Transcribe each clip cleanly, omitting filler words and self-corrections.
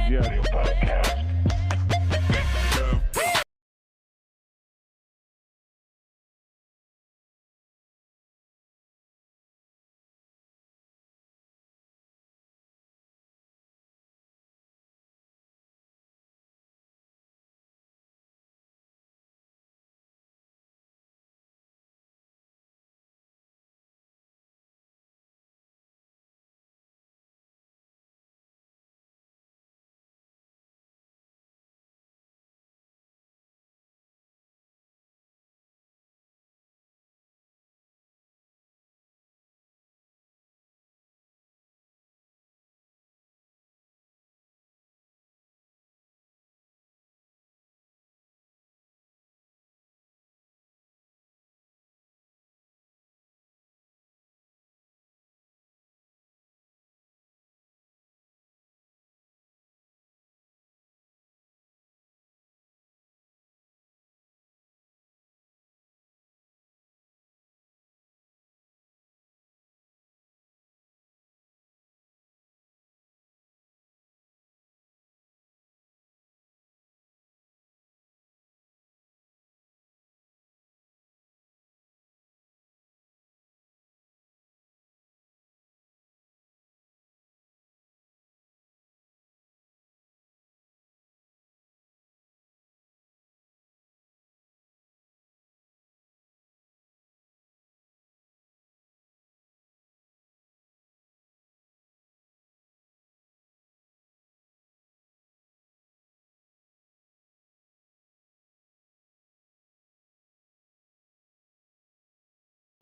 4G Audio Podcast.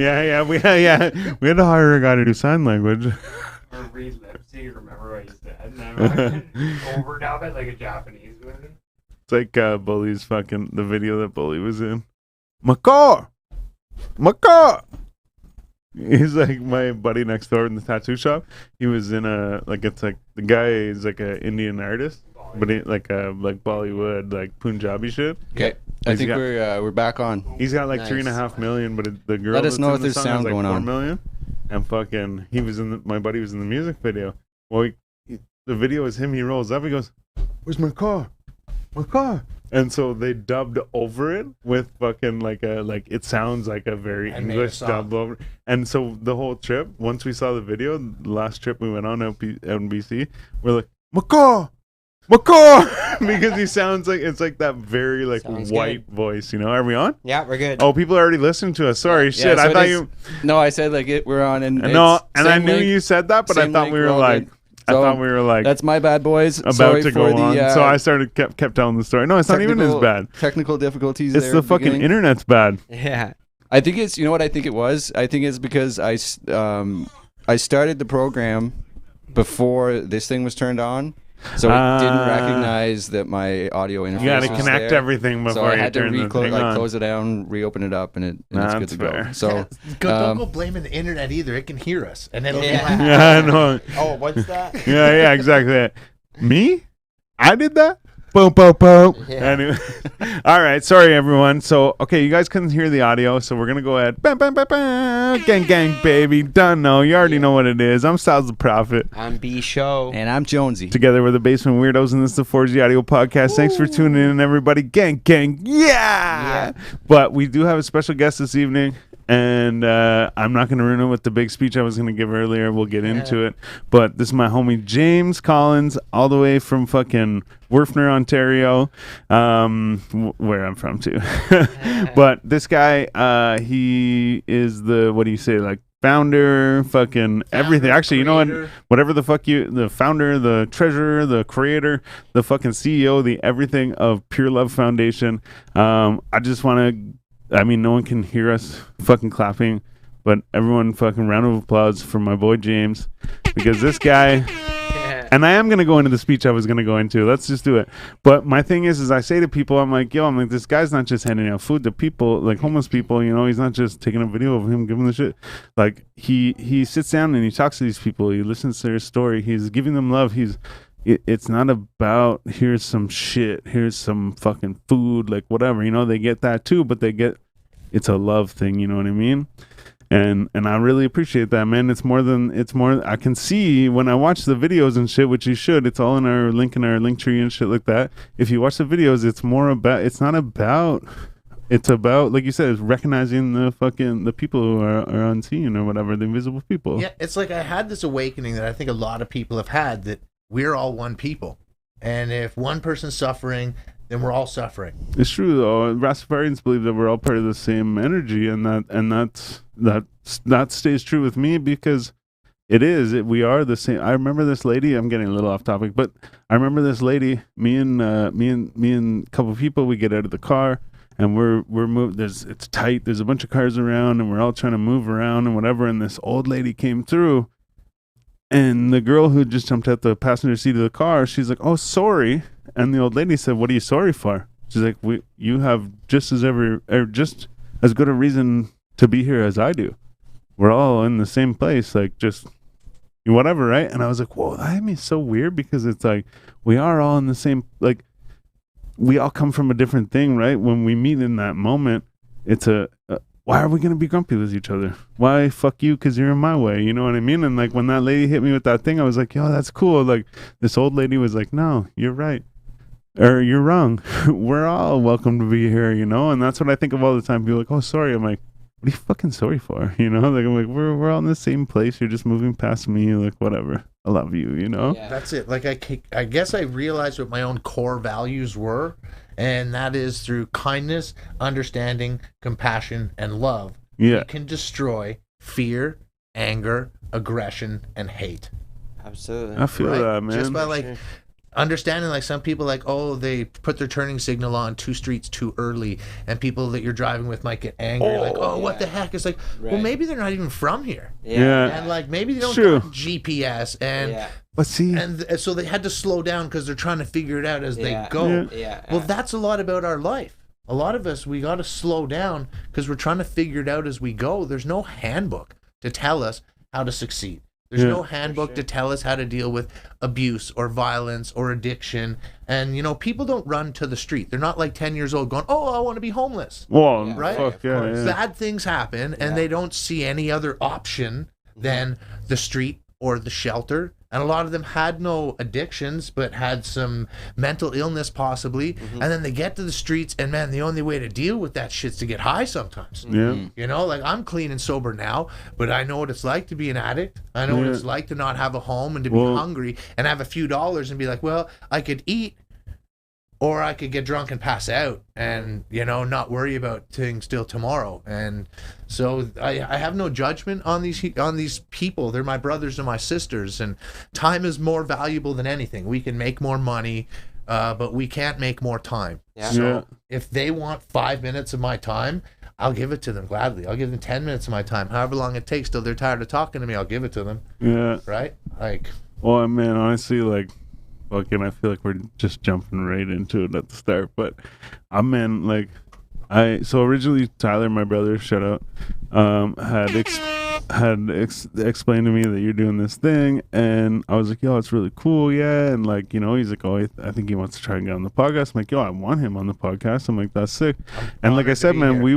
Yeah, we had to hire a guy to do sign language. Or read lip sync, remember what you said, and then overdub it like a Japanese would. It's like Bully's the video that Bully was in. My car! He's like my buddy next door in the tattoo shop. He was in the guy is like an Indian artist, but he, like Bollywood, like Punjabi shit. Okay, I think we're back on. He's got like 3.5 million, but the girl Let us that's know in if the there's song sound has like going 4 on. million. And he was my buddy was in the music video. Well, the video is him. He rolls up. He goes, "Where's my car? My car!" And so they dubbed over it with it sounds like a very English dub over. And so the whole trip, once we saw the video, the last trip we went on out in BC, we're like, "My car!" Because he sounds like it's like that very Sounds white voice, you know. Are we on? Yeah, we're good. Oh, people are already listening to us. Sorry, shit. so I thought it is- you. No, I said we're on, and No, and I same knew link, you said that, but I same thought link, we we're were all like, good. I So, thought we were like That's my bad, boys. about Sorry to for go on. the, So I kept telling the story. No, it's not even as bad. Technical difficulties. It's there the at the fucking beginning. internet's bad. Yeah. I think it's, you know what I think it was? I think it's because I started the program before this thing was turned on. So it didn't recognize that my audio interface You got to was connect there. everything before So I you had to turn the thing on. close it down, reopen it up, and it's good to fair. go. So Don't go blaming the internet either. It can hear us, and it'll be Yeah. like, Yeah, I know. Oh, what's that? Yeah, exactly. Me? I did that? Boom. Yeah. Anyway. All right. Sorry, everyone. So, okay, you guys couldn't hear the audio, so we're going to go ahead. Bam, bam, bam, bam. Gang, baby. Done know. You already know what it is. I'm Styles the Prophet. I'm B Show. and I'm Jonesy. Together with the Basement Weirdos, and this is the 4G Audio Podcast. Thanks for tuning in, everybody. Gang. Yeah! But we do have a special guest this evening, and I'm not going to ruin it with the big speech I was going to give earlier. We'll get into it. But this is my homie James Collins, all the way from fucking Werfner, Ontario, where I'm from too. But this guy, he is the founder, fucking everything. Actually, you know what? Whatever the fuck the founder, the treasurer, the creator, the fucking CEO, the everything of PureLove Foundation. I just want to. No one can hear us fucking clapping, but everyone fucking round of applause for my boy James, because this guy. And I am going to go into the speech I was going to go into. Let's just do it. But my thing is I say to people, I'm like, this guy's not just handing out food to people, like homeless people, you know, he's not just taking a video of him giving the shit. Like, he sits down and he talks to these people. He listens to their story. He's giving them love. It's not about, here's some shit, here's some fucking food, like whatever, you know, they get that too, but it's a love thing, you know what I mean? And I really appreciate that, man. It's more I can see when I watch the videos and shit, which you should. It's all in our link tree and shit like that. If you watch the videos, it's about like you said, it's recognizing the people who are unseen or whatever, the invisible people. Yeah, it's like I had this awakening that I think a lot of people have had, that we're all one people. And if one person's suffering, then we're all suffering. It's true though. Rastafarians believe that we're all part of the same energy, and that stays true with me because we are the same. I remember this lady. I'm getting a little off topic, but I remember this lady. Me and a couple of people. We get out of the car and we're moved. It's tight. There's a bunch of cars around, and we're all trying to move around and whatever. And this old lady came through. And the girl who just jumped out the passenger seat of the car, she's like, "Oh, sorry." And the old lady said, "What are you sorry for?" She's like, "You have just as good a reason to be here as I do. We're all in the same place, like just whatever, right?" And I was like, "Whoa, that made me so weird," because it's like we are all in the same, like we all come from a different thing, right? When we meet in that moment, it's why are we going to be grumpy with each other? Why fuck you because you're in my way? You know what I mean? And like when that lady hit me with that thing, I was like, yo, that's cool. Like this old lady was like, no, you're right. Or you're wrong. We're all welcome to be here, you know? And that's what I think of all the time. People are like, oh, sorry. I'm like, what are you fucking sorry for? You know? Like I'm like, we're all in the same place. You're just moving past me. Like whatever. I love you, you know? Yeah. That's it. Like I guess I realized what my own core values were, and that is through kindness, understanding, compassion, and love. Yeah. You can destroy fear, anger, aggression, and hate. Absolutely. I feel Right? that, man. Just by like Sure. understanding, like some people like, oh, they put their turning signal on 2 streets too early, and people that you're driving with might get angry, like, oh, what the heck? It's like, well, Right. maybe they're not even from here, Yeah. and like maybe they don't True. got GPS, and Yeah. But see, and so they had to slow down because they're trying to figure it out as Yeah. they go. Yeah. Well, that's a lot about our life. A lot of us, we got to slow down because we're trying to figure it out as we go. There's no handbook to tell us how to succeed. There's Yeah. no handbook to tell us how to deal with abuse or violence or addiction. And, you know, people don't run to the street. They're not like 10 years old going, oh, I want to be homeless. well, Yeah. Right? fuck Of yeah, course. yeah. Bad things happen, and Yeah. they don't see any other option than the street or the shelter. And a lot of them had no addictions, but had some mental illness possibly. And then they get to the streets, and man, the only way to deal with that shit's to get high sometimes. Yeah. You know, like I'm clean and sober now, but I know what it's like to be an addict. I know what Yeah. it's like to not have a home and to be Well- hungry and have a few dollars and be like, well, I could eat, or I could get drunk and pass out and, you know, not worry about things till tomorrow. And so I have no judgment on these people. They're my brothers and my sisters, and time is more valuable than anything. We can make more money, but we can't make more time. Yeah. So Yeah. if they want 5 minutes of my time, I'll give it to them gladly. I'll give them 10 minutes of my time, however long it takes till they're tired of talking to me. I'll give it to them, Yeah. right? Like, Well, man, honestly, like, fucking, I feel like we're just jumping right into it at the start. But I'm in, like, so originally Tyler, my brother, shout out, had explained to me that you're doing this thing, and I was like, yo, it's really cool, yeah. And like, you know, he's like, oh, I think he wants to try and get on the podcast. I'm like, yo, I want him on the podcast. I'm like, that's sick. And like I honored to said, be man, here. we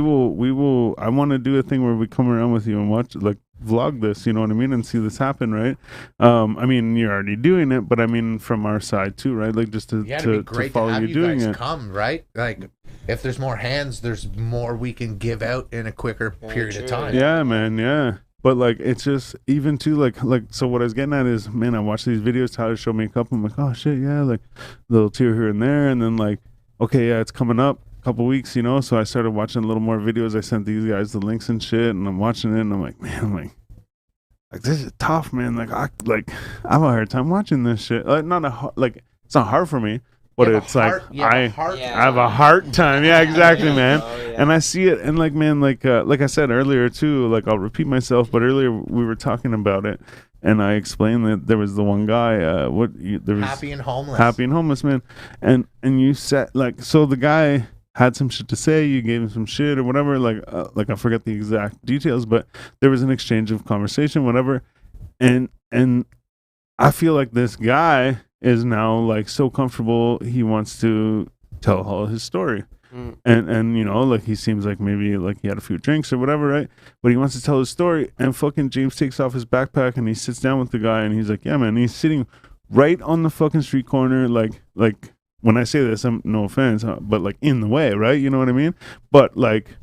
will. I want to do a thing where we come around with you and watch, like, vlog this, you know what I mean, and see this happen, right? I mean, you're already doing it, but I mean, from our side too, right? Like, just to yeah, it'd be to great to follow have you you doing guys it. come, right? Like, if there's more hands, there's more we can give out in a quicker Very period of true. time. Yeah, man, yeah. But like, it's just even too like. So what I was getting at is, man, I watched these videos. Tyler showed me a couple. I'm like, oh shit, yeah, like little tear here and there, and then like, okay, yeah, it's coming up. Couple weeks, you know, so I started watching a little more videos. I sent these guys the links and shit, and I'm watching it, and I'm like, man, like this is tough, man. Like I have a hard time watching this shit. Like it's not hard for me, but You have a it's like heart- you have a I heart- Yeah. have a hard time. Yeah, exactly, man. Oh, yeah. And I see it, and like, man, like I said earlier too. Like, I'll repeat myself, but earlier we were talking about it, and I explained that there was the one guy, there was Happy and homeless. happy and homeless, man, and you said, like, so the guy had some shit to say, you gave him some shit or whatever, like I forget the exact details, but there was an exchange of conversation, whatever, and I feel like this guy is now like so comfortable, he wants to tell all his story. And you know, like he seems like maybe like he had a few drinks or whatever, right? But he wants to tell his story, and fucking James takes off his backpack and he sits down with the guy, and he's like, yeah, man, he's sitting right on the fucking street corner, like when I say this, I'm no offense, but like in the way, right? You know what I mean? But like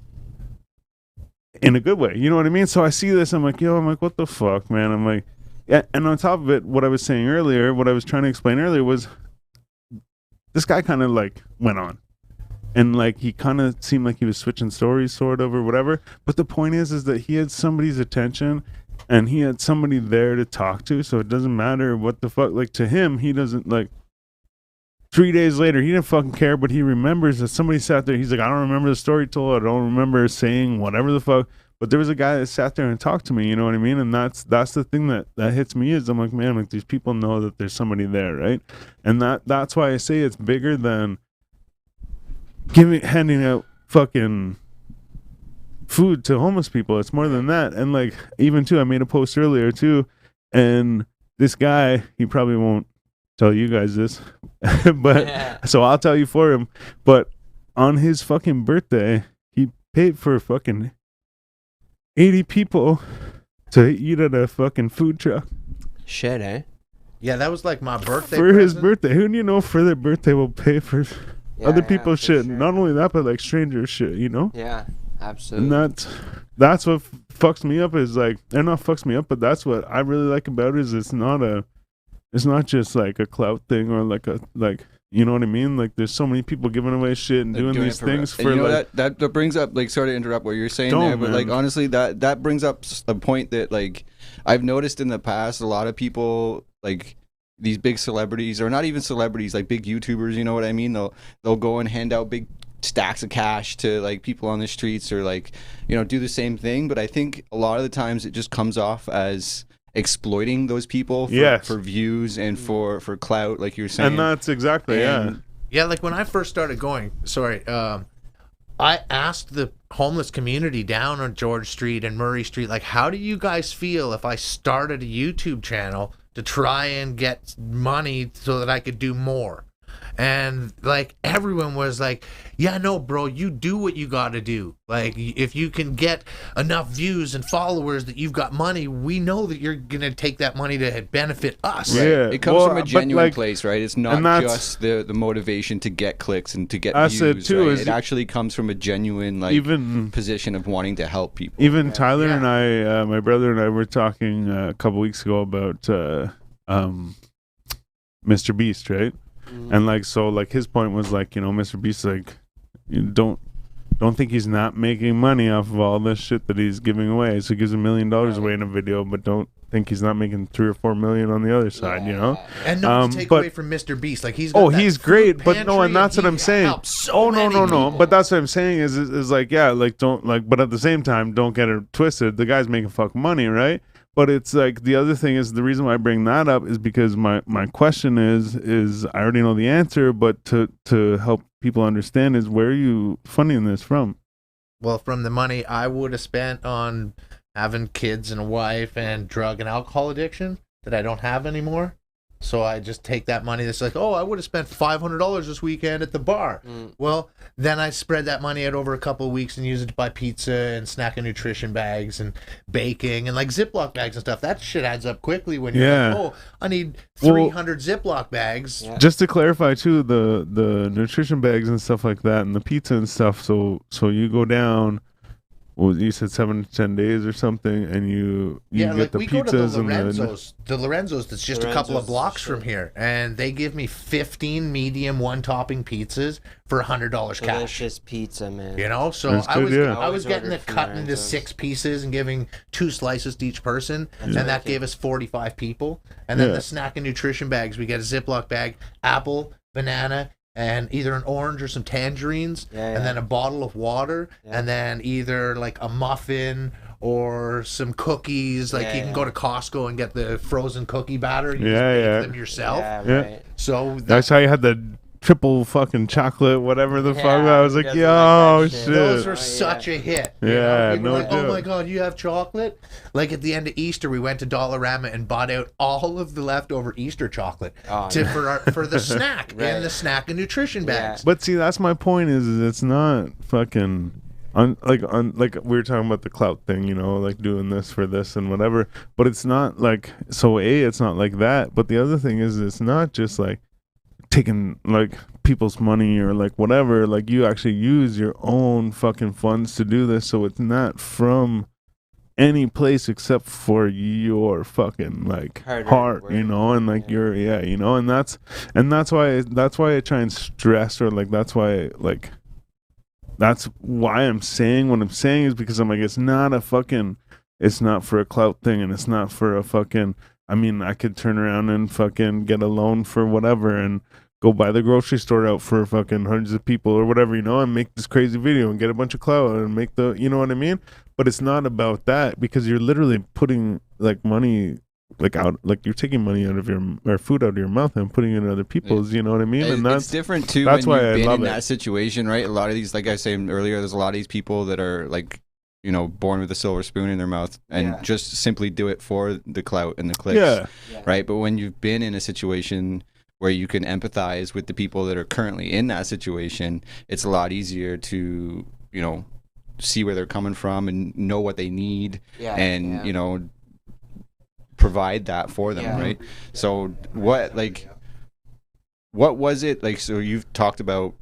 in a good way, you know what I mean? So I see this, I'm like, what the fuck, man? I'm like, yeah. And on top of it, what I was saying earlier, what I was trying to explain earlier was this guy kind of like went on. And like he kind of seemed like he was switching stories, sort of, or whatever. But the point is that he had somebody's attention, and he had somebody there to talk to. So it doesn't matter what the fuck. Like to him, he doesn't like. 3 days later, he didn't fucking care, but he remembers that somebody sat there. He's like, I don't remember the story told. I don't remember saying whatever the fuck. But there was a guy that sat there and talked to me. You know what I mean? And that's the thing that hits me is I'm like, man, like these people know that there's somebody there, right? And that's why I say it's bigger than handing out fucking food to homeless people. It's more than that. And like even too, I made a post earlier too, and this guy, he probably won't tell you guys this, but so I'll tell you for him. But on his fucking birthday, he paid for fucking 80 people to eat at a fucking food truck. Shit, eh? Yeah, that was like my birthday For his present. birthday. Who do you know for their birthday will pay for other people's for shit? sure. Not only that, but like stranger shit, you know? Yeah, absolutely. And that's what fucks me up is like, and not fucks me up, but that's what I really like about it is it's not just like a clout thing or like you know what I mean? Like there's so many people giving away shit and doing these things for you know like that brings up, like, sorry to interrupt what you're saying Don't, there, but like man. honestly that brings up a point that like I've noticed in the past. A lot of people, like these big celebrities, or not even celebrities, like big YouTubers, you know what I mean? They'll go and hand out big stacks of cash to like people on the streets, or like, you know, do the same thing. But I think a lot of the times it just comes off as exploiting those people for views and for clout, like you're saying. and that's exactly Yeah, like when I first started going, I asked the homeless community down on George Street and Murray Street, like, how do you guys feel if I started a YouTube channel to try and get money so that I could do more? And like everyone was like, yeah, no, bro, you do what you got to do. Like if you can get enough views and followers that you've got money, we know that you're going to take that money to benefit us. Yeah. It comes from a but, genuine like, place, right? It's and not that's- just the motivation to get clicks and to get That's it, views, too, right? is It actually comes from a genuine like even position of wanting to help people. Even Tyler Yeah. and I, my brother and I were talking a couple weeks ago about Mr. Beast, right? And like, so like his point was like, you know, Mr. Beast, like, you don't think he's not making money off of all this shit that he's giving away. So he gives $1 million away in a video, but don't think he's not making 3 or 4 million on the other side, you know? And not to take but- away from Mr. Beast, like he's got that he's food great, but no, pantry and that's what he I'm saying. helps so No, many no. people. But that's what I'm saying is like, yeah, like don't like, but at the same time, don't get it twisted. The guy's making fuck money, right? But it's like the other thing is the reason why I bring that up is because my question is I already know the answer, but to help people understand is where are you funding this from? Well, from the money I would have spent on having kids and a wife and drug and alcohol addiction that I don't have anymore. So I just take that money that's like, oh, I would have spent $500 this weekend at the bar. Well, then I spread that money out over a couple of weeks and use it to buy pizza and snack and nutrition bags and baking and like Ziploc bags and stuff. That shit adds up quickly when you're Yeah. like, oh, I need Well- 300 Ziploc bags. Yeah. Just to clarify too, the nutrition bags and stuff like that and the pizza and stuff, so you go down, well, you said 7 to 10 days or something, and you Yeah, get like the we go to pizzas the and Lorenzo's. The Lorenzo's that's just a couple of Lorenzo's, blocks sure. from here, and they give me 15 medium one-topping pizzas for $100 cash. Delicious pizza, man. You know, so That's I good, was yeah. I was Always getting order it from cut into Lorenzo's. 6 pieces and giving 2 slices to each person, and that wicked. gave us 45 people. And then Yeah. the snack and nutrition bags, we get a Ziploc bag, apple, banana, and either an orange or some tangerines, Yeah, yeah. and then a bottle of water, Yeah. and then either like a muffin or some cookies. Like Yeah, you can yeah. go to Costco and get the frozen cookie batter. You Yeah, just bake yeah. them yourself. Yeah, Yeah. right. So That's how you had the triple fucking chocolate, whatever the fuck. Yeah, I was who like, doesn't yo, like that shit. shit? Those were Oh, such a hit. Yeah, People no were like, oh joke. my god, you have chocolate? Like at the end of Easter, we went to Dollarama and bought out all of the leftover Easter chocolate Oh, for the snack Right. in the snack and nutrition bags. But see, that's my point. Is it's not fucking like we were talking about the clout thing, you know, like doing this for this and whatever. But it's not like so. It's not like that. But the other thing is, it's not just like taking like people's money or like whatever. Like you actually use your own fucking funds to do this, so it's not from any place except for your fucking like Hard-earned heart, work. you know, and like your you know, and that's why I try and stress, or like that's why I'm saying what I'm saying, is because I'm like, it's not for a clout thing, and it's not for a fucking, I mean, I could turn around and fucking get a loan for whatever and go buy the grocery store out for fucking hundreds of people or whatever, you know, and make this crazy video and get a bunch of clout and make the, you know what I mean? But it's not about that, because you're literally putting like money like out, like you're taking money out of your, or food out of your mouth and putting it in other people's, you know what I mean? And It's different too that's when why I you've been love in it. that situation, right? A lot of these, like I was saying earlier, there's a lot of these people that are like, you know, born with a silver spoon in their mouth and Yeah. just simply do it for the clout and the clicks, Yeah. right? But when you've been in a situation where you can empathize with the people that are currently in that situation, it's a lot easier to, you know, see where they're coming from and know what they need, Yeah, and yeah. you know, provide that for them, Yeah. right? So what was it like? So you've talked about,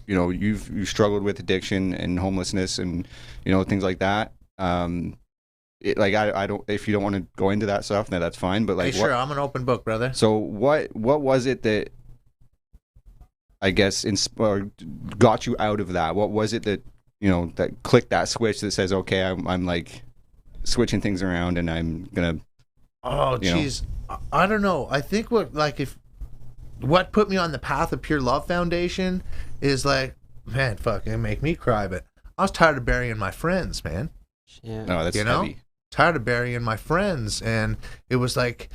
you know, you've struggled with addiction and homelessness and, you know, things like that. I don't, if you don't want to go into that stuff, then that's fine. But like, Hey, sure, I'm an open book, brother. so what was it that, I guess, got you out of that? What was it that, you know, that clicked that switch that says, okay, I'm like switching things around and I'm gonna. Oh, You know. jeez. I don't know. I think what put me on the path of Pure Love Foundation is like, man, fucking make me cry, but I was tired of burying my friends, man. Yeah. No, that's You know? heavy. Tired of burying my friends. And it was like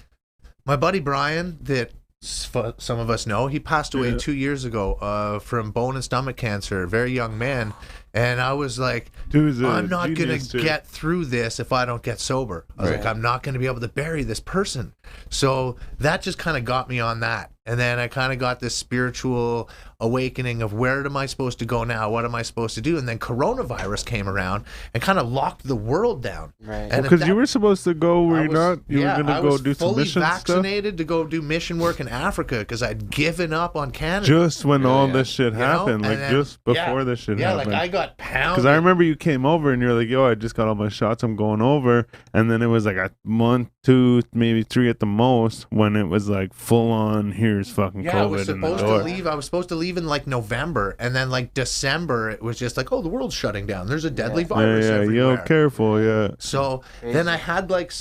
my buddy Brian, that some of us know, he passed away 2 years ago from bone and stomach cancer, a very young man. And I was like, Dude's a I'm not going genius, to too. get through this if I don't get sober. I was Right. like, I'm not going to be able to bury this person. So that just kind of got me on that. And then I kind of got this spiritual awakening of where am I supposed to go now? What am I supposed to do? And then coronavirus came around and kind of locked the world down. Right. And at Because that- you were supposed to go where I you're was- not. You yeah, were I gonna go was do some fully mission stuff. vaccinated to go do mission work in Africa because I'd given up on Canada. Just when all Yeah. this shit You know? happened, like And then- just before yeah, this shit yeah, happened. like I got pounded. Because I remember you came over and you're like, yo, I just got all my shots. I'm going over. And then it was like a month, 2, maybe 3 at the most when it was like full on, here's fucking Yeah, I was COVID in the supposed to door. leave. I was supposed to leave in like November, and then like December, it was just like, oh, the world's shutting down. There's a deadly Yeah, virus yeah, everywhere. yo, careful, yeah. So Crazy. then I had like,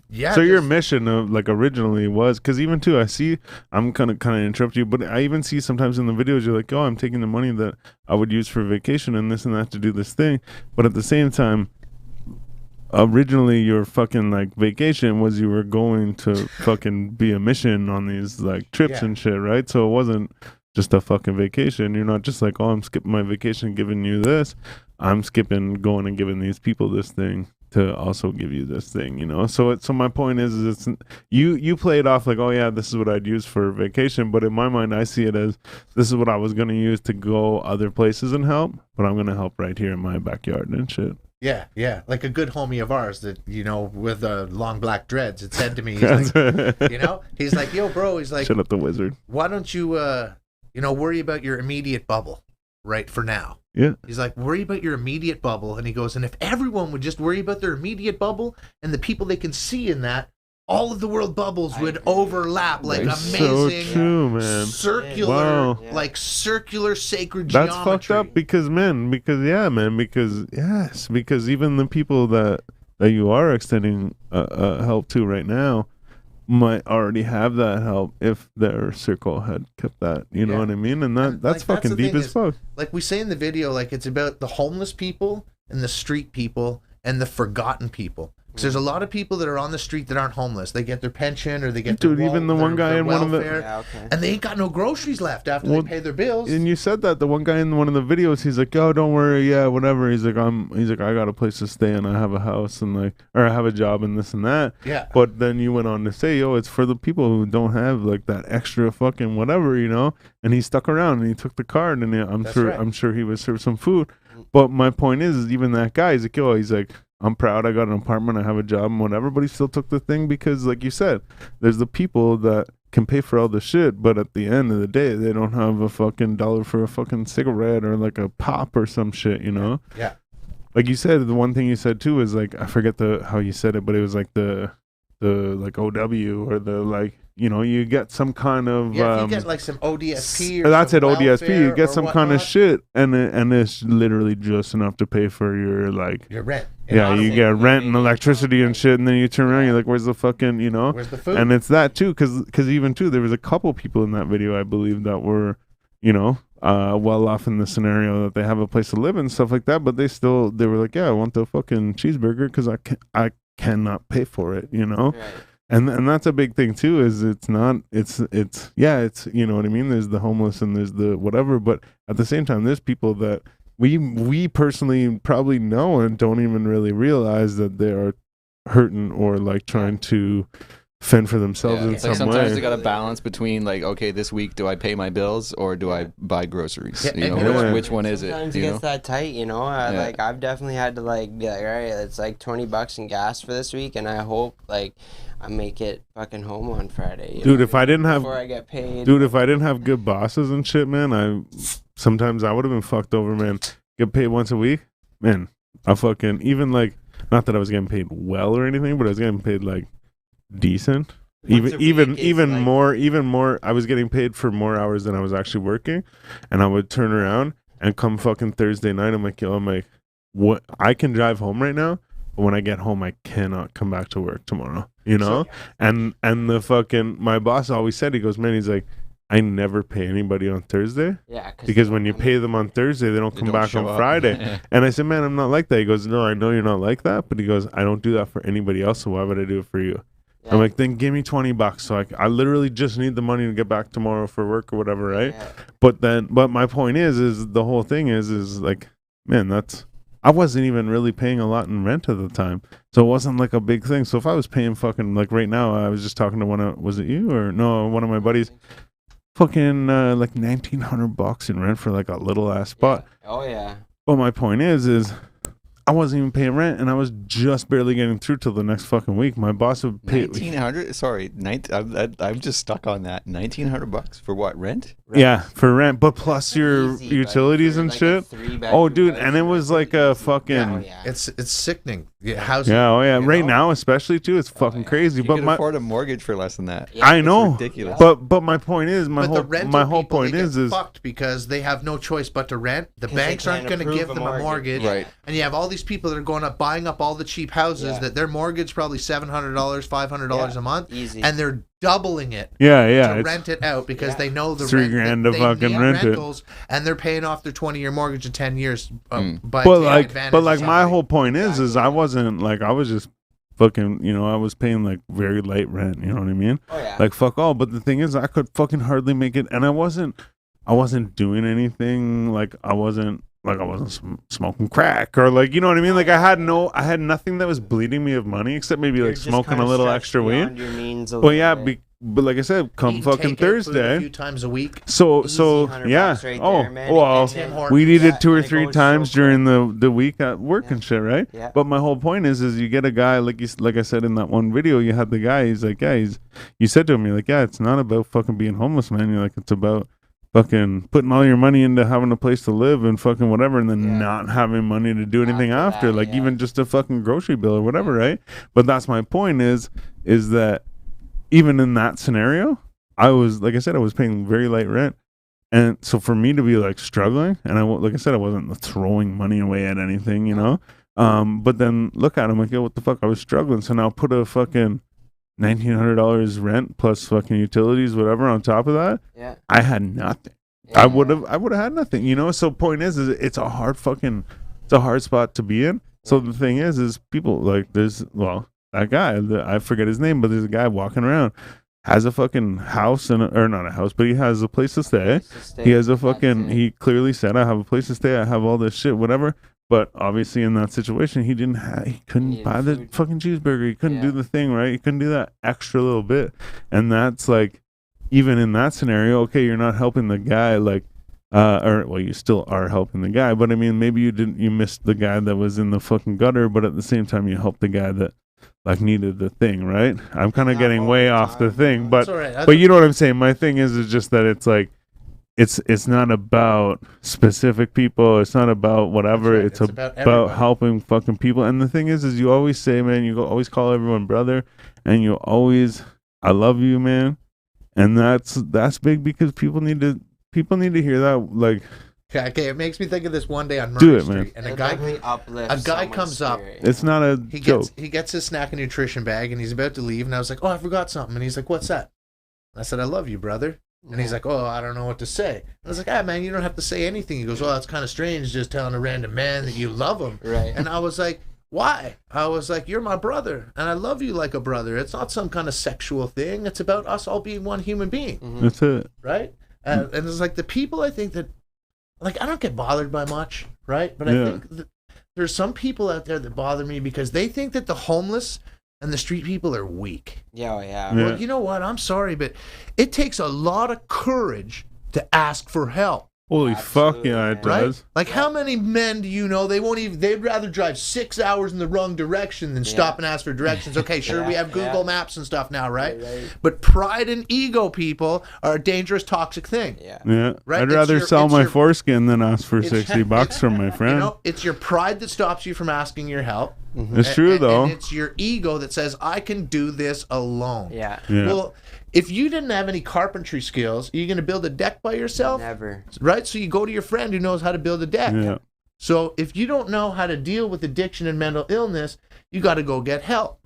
yeah. So your just- mission of like originally was, because even too, I'm gonna kind of interrupt you, but I even see sometimes in the videos you're like, oh, I'm taking the money that I would use for vacation and this and that to do this thing, but at the same time, originally your fucking like vacation was you were going to fucking be a mission on these like trips Yeah. and shit, right? So it wasn't just a fucking vacation. You're not just like, oh, I'm skipping my vacation giving you this. I'm skipping going and giving these people this thing to also give you this thing, you know? So my point is it's you play it off like, oh yeah, this is what I'd use for vacation, but in my mind I see it as this is what I was going to use to go other places and help, but I'm going to help right here in my backyard and shit. Yeah, like a good homie of ours that, you know, with long black dreads, had said to me, he's like, you know, he's like, yo, bro, he's like, Shut up the wizard. why don't you, worry about your immediate bubble, right, for now. Yeah. He's like, worry about your immediate bubble. And he goes, and if everyone would just worry about their immediate bubble and the people they can see in that, all of the world bubbles would overlap like That's amazing So true, man. circular, Wow. like circular sacred That's geometry. fucked up because even the people that you are extending help to right now might already have that help if their circle had kept that. You know Yeah. what I mean? And And, that's like, fucking the deep thing as is, fuck. like we say in the video, like it's about the homeless people and the street people and the forgotten people. Because there's a lot of people that are on the street that aren't homeless. They get their pension or they get Dude, their even the one guy in one of the- welfare, Yeah, okay. and they ain't got no groceries left after Well, they pay their bills. And you said that the one guy in one of the videos, he's like, "Oh, don't worry, yeah, whatever." He's like, I got a place to stay and I have a house and like, or I have a job and this and that. Yeah. But then you went on to say, "Yo, it's for the people who don't have like that extra fucking whatever, you know." And he stuck around and he took the card and That's right. I'm sure he was served some food. But my point is even that guy, he's like, "Yo," he's like, "I'm proud. I got an apartment. I have a job and whatever." But he still took the thing because, like you said, there's the people that can pay for all the shit, but at the end of the day, they don't have a fucking dollar for a fucking cigarette or like a pop or some shit, you know? Yeah. Like you said, the one thing you said too is like, I forget how you said it, but it was like the like OW or the like, you know, you get some kind of Yeah, if you get like some ODSP or that's some it, ODSP. You welfare get or some kind of whatnot, shit, and it's literally just enough to pay for your like. your rent. Yeah, you Honestly, get rent and maybe electricity and shit, and then you turn around, you're like, "Where's the fucking, you know?" Where's the food? And it's that too, because even too, there was a couple people in that video, I believe, that were, you know, well off in the scenario that they have a place to live and stuff like that, but they were like, "Yeah, I want the fucking cheeseburger because I cannot pay for it," you know. Right. And that's a big thing too, is it's you know what I mean, there's the homeless and there's the whatever, but at the same time there's people that we personally probably know and don't even really realize that they are hurting or like trying to fend for themselves in It's like some sometimes way. they got to balance between like, okay, this week do I pay my bills or do I buy groceries? Yeah, You know, and you know what? which one is it? Sometimes You it know? gets that tight, you know. Yeah. Like I've definitely had to like be like, all right, it's like $20 in gas for this week, and I hope like I make it fucking home on Friday. You Dude, know, if I didn't have before I get paid. Dude, if I didn't have good bosses and shit, man, sometimes I would have been fucked over, man. Get paid once a week, man. I fucking even like, not that I was getting paid well or anything, but I was getting paid like decent. Once a week is, like- Even more. I was getting paid for more hours than I was actually working, and I would turn around and come fucking Thursday night. I'm like, what? I can drive home right now, but when I get home, I cannot come back to work tomorrow. You know, and the fucking my boss always said, he goes, man, he's like, I never pay anybody on Thursday Yeah, because when you pay them on Thursday, they don't come don't back show on up. Friday. Yeah. And I said, man, I'm not like that. He goes, no, I know you're not like that, but he goes, I don't do that for anybody else, so why would I do it for you? Yeah. I'm like, then give me $20. So I literally just need the money to get back tomorrow for work or whatever, right? Yeah. But my point is the whole thing is like, man, I wasn't even really paying a lot in rent at the time, so it wasn't like a big thing. So if I was paying fucking like right now, I was just talking to was it you or no, one of my buddies, fucking like $1,900 in rent for like a little ass spot. Yeah. Oh yeah. But my point is I wasn't even paying rent, and I was just barely getting through till the next fucking week. My boss would pay. 1900. Sorry, I'm just stuck on that. $1,900 for what? Rent? Yeah, for rent, but plus your Easy, buddy, utilities for, and like, a shit. 3-bedroom Oh, dude, house, and it was like a fucking. Oh, Yeah, yeah. It's sickening. Yeah, housing. oh yeah. you Right know? now, especially too, it's fucking yeah. crazy. You But can my, afford a mortgage for less than that. Yeah, I it's know, ridiculous. but my point is, But the rental my whole people, point they get is fucked because they have no choice but to rent. The 'Cause they banks aren't can't going to approve give a them a mortgage, Right. and you have all these people that are going up buying up all the cheap houses Yeah. that their mortgage probably $700, $500 Yeah. a month, Easy. and they're doubling it yeah, to it's- rent it out because Yeah. they know the $3 rent, grand to they fucking need rent it. rentals, and they're paying off their 20-year mortgage in 10 years. By but taking like, advantage but of like my something. whole point is I Exactly. wasn't like I was just fucking, you know, I was paying like very light rent. You know what I mean? Oh yeah. Like fuck all. But the thing is, I could fucking hardly make it, and I wasn't doing anything. Like I wasn't smoking crack or like, you know what I mean? Like I had nothing that was bleeding me of money except maybe You're like just smoking kinda a little stretched extra beyond weed. your means a Well, little yeah, bit. but like I said, come Eating fucking takeout food a Thursday. few times a week. So Easy, so $100 yeah. right Oh there, man. well, And Tim then- Hortons. we did it 2 or and it 3 goes times so during the week at work and shit, right? Yeah. But my whole point is you get a guy like I said in that one video, you had the guy. He's like, yeah, you said to him, you're like, yeah, it's not about fucking being homeless, man. You're like, it's about fucking putting all your money into having a place to live and fucking whatever, and then Yeah. not having money to do anything After after, that, like yeah. even just a fucking grocery bill or whatever, right? But that's my point is that even in that scenario, I was, like I said, I was paying very light rent. And so for me to be like struggling, and like I said, I wasn't throwing money away at anything, you know? But then look at him like, yo, what the fuck? I was struggling. So now put a fucking $1,900 rent plus fucking utilities, whatever, on top of that. Yeah. I had nothing. Yeah. I would have had nothing, you know? So point is it's a hard spot to be in. So the thing is people like there's that guy I forget his name, but there's a guy walking around has a fucking house or not a house, but he has a place to stay. He has a fucking. He clearly said, "I have a place to stay. I have all this shit, whatever." But obviously, in that situation, he didn't have. He couldn't buy the fucking cheeseburger. He couldn't do the thing right. He couldn't do that extra little bit, and that's like, even in that scenario, okay, you're not helping the guy, like, or well, you still are helping the guy, but I mean, maybe you missed the guy that was in the fucking gutter, but at the same time, you helped the guy that like needed the thing, right? I'm kind of getting way off the thing, but but you know what I'm saying. My thing is just that it's like it's not about specific people. It's not about whatever. Right. It's about helping fucking people. And the thing is you always say, man, you always call everyone brother, and you always I love you, man, and that's big because people need to hear that, like. Okay, it makes me think of this one day on Murray Street, and a guy comes up. It's not a joke. He gets his snack and nutrition bag, and he's about to leave, and I was like, "Oh, I forgot something," and he's like, "What's that?" And I said, "I love you, brother." And he's like, "Oh, I don't know what to say." And I was like, "Ah, man, you don't have to say anything." He goes, "Well, it's kind of strange just telling a random man that you love him." Right. And I was like, "Why?" I was like, "You're my brother, and I love you like a brother. It's not some kind of sexual thing. It's about us all being one human being." Mm-hmm. That's it. Right? And it's like the people I think that, like, I don't get bothered by much, right? But I think that there's some people out there that bother me because they think that the homeless and the street people are weak. Yeah. Well, you know what? I'm sorry, but it takes a lot of courage to ask for help. Holy fuck, yeah, it Right? does. Like, how many men do you know, they'd rather drive 6 hours in the wrong direction than stop and ask for directions. Okay, sure, we have Google Maps and stuff now, right? But pride and ego, people, are a dangerous, toxic thing. Yeah. Right? I'd rather sell my foreskin than ask for $60 from my friend. You know, it's your pride that stops you from asking your help. It's true, though. And it's your ego that says, I can do this alone. Yeah. Well, if you didn't have any carpentry skills, are you going to build a deck by yourself? Never. Right? So you go to your friend who knows how to build a deck. Yeah. So if you don't know how to deal with addiction and mental illness, you got to go get help.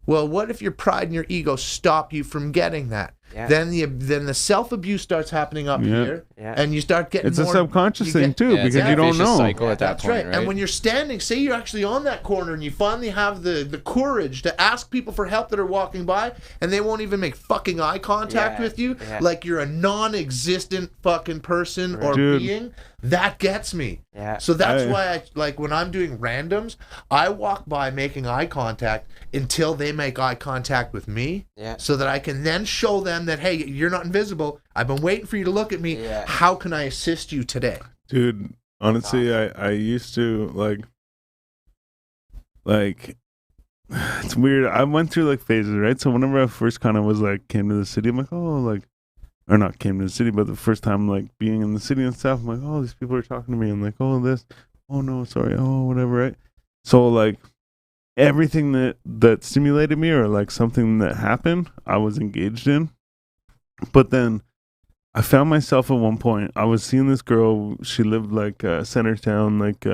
Well, what if your pride and your ego stop you from getting that? Yeah. Then the self-abuse starts happening up here, and you start getting It's a subconscious thing, too, because you don't know. Cycle at that That's point, right. And when you're standing, say you're actually on that corner and you finally have the courage to ask people for help that are walking by, and they won't even make fucking eye contact with you, like you're a non-existent fucking person or being, that gets me. Yeah. So that's why I, like, when I'm doing randoms, I walk by making eye contact until they make eye contact with me, so that I can then show them that, hey, you're not invisible. I've been waiting for you to look at me. How can I assist you today? Dude, honestly, I used to, like, it's weird. I went through, like, phases, right? So whenever I first kind of was, like, came to the city, I'm like, oh, like, or not came to the city, but the first time, like, being in the city and stuff, I'm like, oh, these people are talking to me. I'm like, oh, this, oh, no, sorry, oh, whatever, right? So, like, everything that stimulated me or, like, something that happened, I was engaged in. But then I found myself at one point, I was seeing this girl, she lived, like, Centertown, like,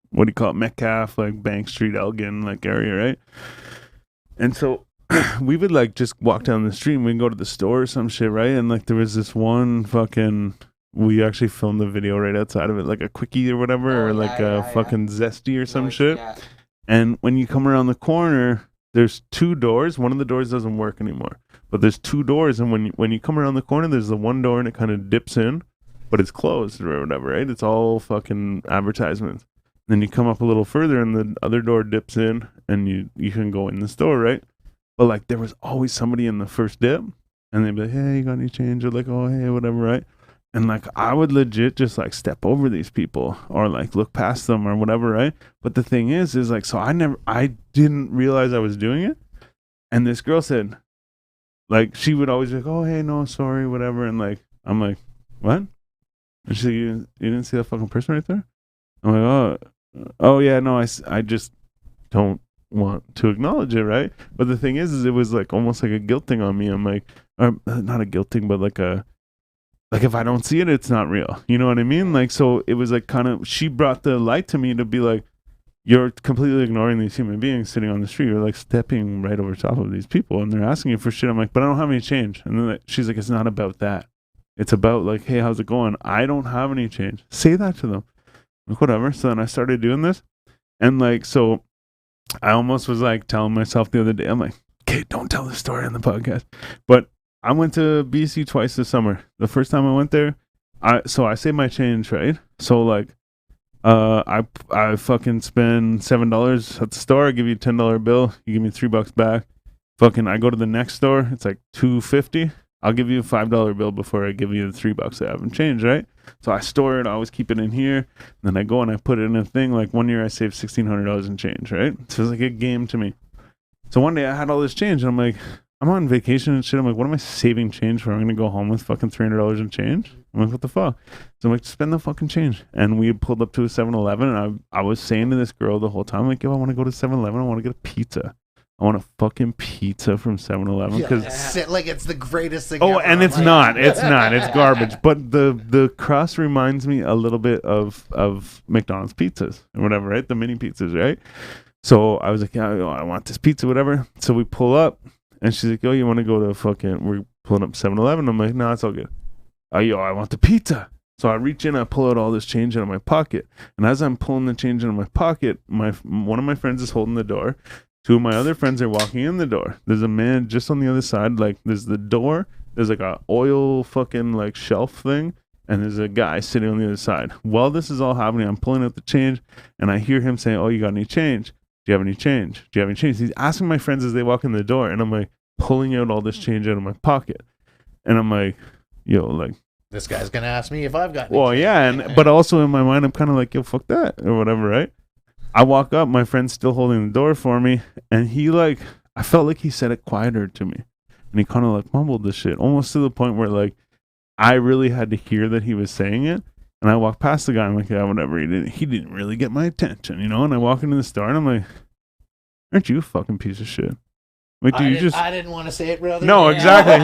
what do you call it, Metcalf, like, Bank Street, Elgin, like, area, right? And so we would, like, just walk down the street and we'd go to the store or some shit, right? And, like, there was this one fucking, we actually filmed the video right outside of it, like a quickie or whatever, or like a fucking zesty or some shit. Yeah. And when you come around the corner, there's 2 doors. One of the doors doesn't work anymore, but there's 2 doors. And when you come around the corner, there's the one door and it kind of dips in, but it's closed or whatever, right? It's all fucking advertisements. Then you come up a little further and the other door dips in and you can go in the store, right? But, like, there was always somebody in the first dip and they'd be like, hey, you got any change? Or like, oh, hey, whatever, right? And, like, I would legit just, like, step over these people or, like, look past them or whatever, right? But the thing is, like, so I didn't realize I was doing it. And this girl said, like, she would always be like, oh, hey, no, sorry, whatever. And, like, I'm like, what? And she said, you didn't see that fucking person right there? I'm like, oh, yeah, no, I just don't want to acknowledge it, right? But the thing is it was, like, almost like a guilt thing on me. I'm like, not a guilt thing, but, like, if I don't see it, it's not real. You know what I mean? Like, so it was like kind of, she brought the light to me to be like, you're completely ignoring these human beings sitting on the street. You're, like, stepping right over top of these people and they're asking you for shit. I'm like, but I don't have any change. And then she's like, it's not about that. It's about, like, hey, how's it going? I don't have any change. Say that to them. Like, whatever. So then I started doing this. And like, so I almost was like telling myself the other day, I'm like, okay, don't tell this story on the podcast. But I went to BC twice this summer. The first time I went there, I saved my change, right? So like, I fucking spend $7 at the store. I give you a $10 bill. You give me $3 back. Fucking, I go to the next store. It's like $2.50. I'll give you a $5 bill before I give you the $3 I haven't changed, right? So I store it. I always keep it in here. Then I go and I put it in a thing. Like one year I saved $1,600 in change, right? So it's like a game to me. So one day I had all this change and I'm like, I'm on vacation and shit. I'm like, what am I saving change for? I'm going to go home with fucking $300 in change? I'm like, what the fuck? So I'm like, spend the fucking change. And we pulled up to a 7-Eleven and I was saying to this girl the whole time, like, yo, I want to go to 7-Eleven. I want to get a pizza. I want a fucking pizza from 7-Eleven because Sit like it's the greatest thing. oh, ever. and it's Like- not. It's not. It's garbage. But the crust reminds me a little bit of McDonald's pizzas or whatever, right? The mini pizzas, right? So I was like, yeah, I want this pizza, whatever. So we pull up, and she's like, yo, you want to go to fucking? We're pulling up 7-Eleven. I'm like, no, it's all good. Oh, yo, I want the pizza. So I reach in, I pull out all this change out of my pocket, and as I'm pulling the change out of my pocket, one of my friends is holding the door. Two of my other friends are walking in the door. There's a man just on the other side. Like, there's the door. There's like a oil fucking like shelf thing. And there's a guy sitting on the other side. While this is all happening, I'm pulling out the change. And I hear him saying, oh, you got any change? Do you have any change? Do you have any change? He's asking my friends as they walk in the door. And I'm like pulling out all this change out of my pocket. And I'm like, yo, like. This guy's gonna ask me if I've got. any Well, change. yeah. But also in my mind, I'm kind of like, yo, fuck that. Or whatever, right? I walk up, my friend's still holding the door for me, and he like, I felt like he said it quieter to me, and he kind of like mumbled this shit, almost to the point where like, I really had to hear that he was saying it, and I walked past the guy, I'm like, yeah, whatever, he didn't really get my attention, you know, and I walk into the store, and I'm like, aren't you a fucking piece of shit? Like, do you just... I didn't want to say it, brother. No, exactly,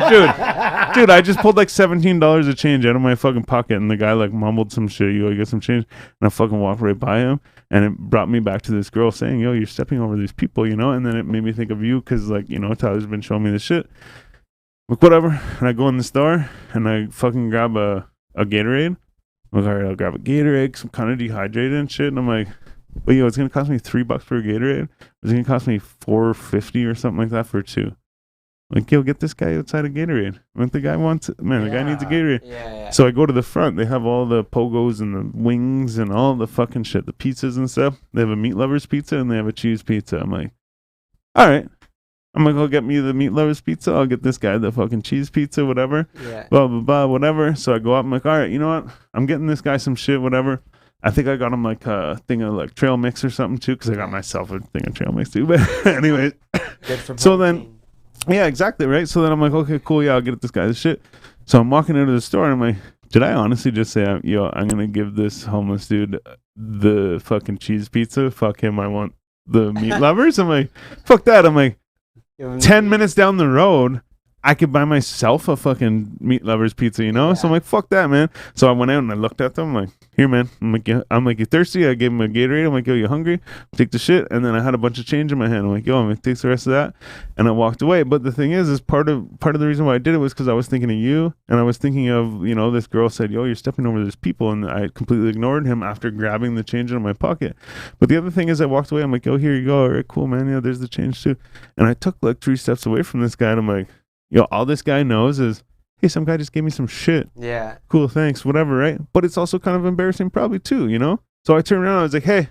dude, I just pulled like $17 of change out of my fucking pocket, and the guy like mumbled some shit, yo, I get some change, and I fucking walked right by him. And it brought me back to this girl saying, yo, you're stepping over these people, you know? And then it made me think of you because, like, you know, Tyler's been showing me this shit. Like, whatever. And I go in the store and I fucking grab a Gatorade. I'm like, all right, I'll grab a Gatorade because I'm kind of dehydrated and shit. And I'm like, but yo, it's going to cost me $3 for a Gatorade. It's going to cost me $4.50 or something like that for two. Like, yo, get this guy outside a Gatorade. What the guy wants, man, the guy needs a Gatorade. Yeah. So I go to the front. They have all the pogos and the wings and all the fucking shit, the pizzas and stuff. They have a meat lovers pizza and they have a cheese pizza. I'm like, all right. I'm like, go get me the meat lovers pizza. I'll get this guy the fucking cheese pizza, whatever. Yeah. Blah, blah, blah, whatever. So I go up. I'm like, all right, you know what? I'm getting this guy some shit, whatever. I think I got him like a thing of like trail mix or something too, because I got myself a thing of trail mix too. But anyway, Good for so then. protein. Yeah, exactly, right? So then I'm like, okay, cool, yeah, I'll get this guy this shit. So I'm walking into the store and I'm like, did I honestly just say, yo, I'm going to give this homeless dude the fucking cheese pizza? Fuck him, I want the meat lovers? I'm like, fuck that. I'm like, 10 minutes down the road, I could buy myself a fucking meat lovers pizza, you know? So I'm like, fuck that, man. So I went out and I looked at them. I'm like, here, man. I'm like, you thirsty? I gave him a Gatorade. I'm like, yo, you hungry? Take the shit. And then I had a bunch of change in my hand. I'm like, yo, I'm gonna take the rest of that. And I walked away. But the thing is part of the reason why I did it was because I was thinking of you, and I was thinking of, you know, this girl said, yo, you're stepping over these people, and I completely ignored him after grabbing the change in my pocket. But the other thing is, I walked away. I'm like, yo, here you go. All right, cool, man. Yeah, there's the change too. And I took like 3 steps away from this guy, and I'm like, yo, all this guy knows is, hey, some guy just gave me some shit. Yeah. Cool, thanks, whatever, right? But it's also kind of embarrassing probably too, you know? So I turned around, I was like, hey.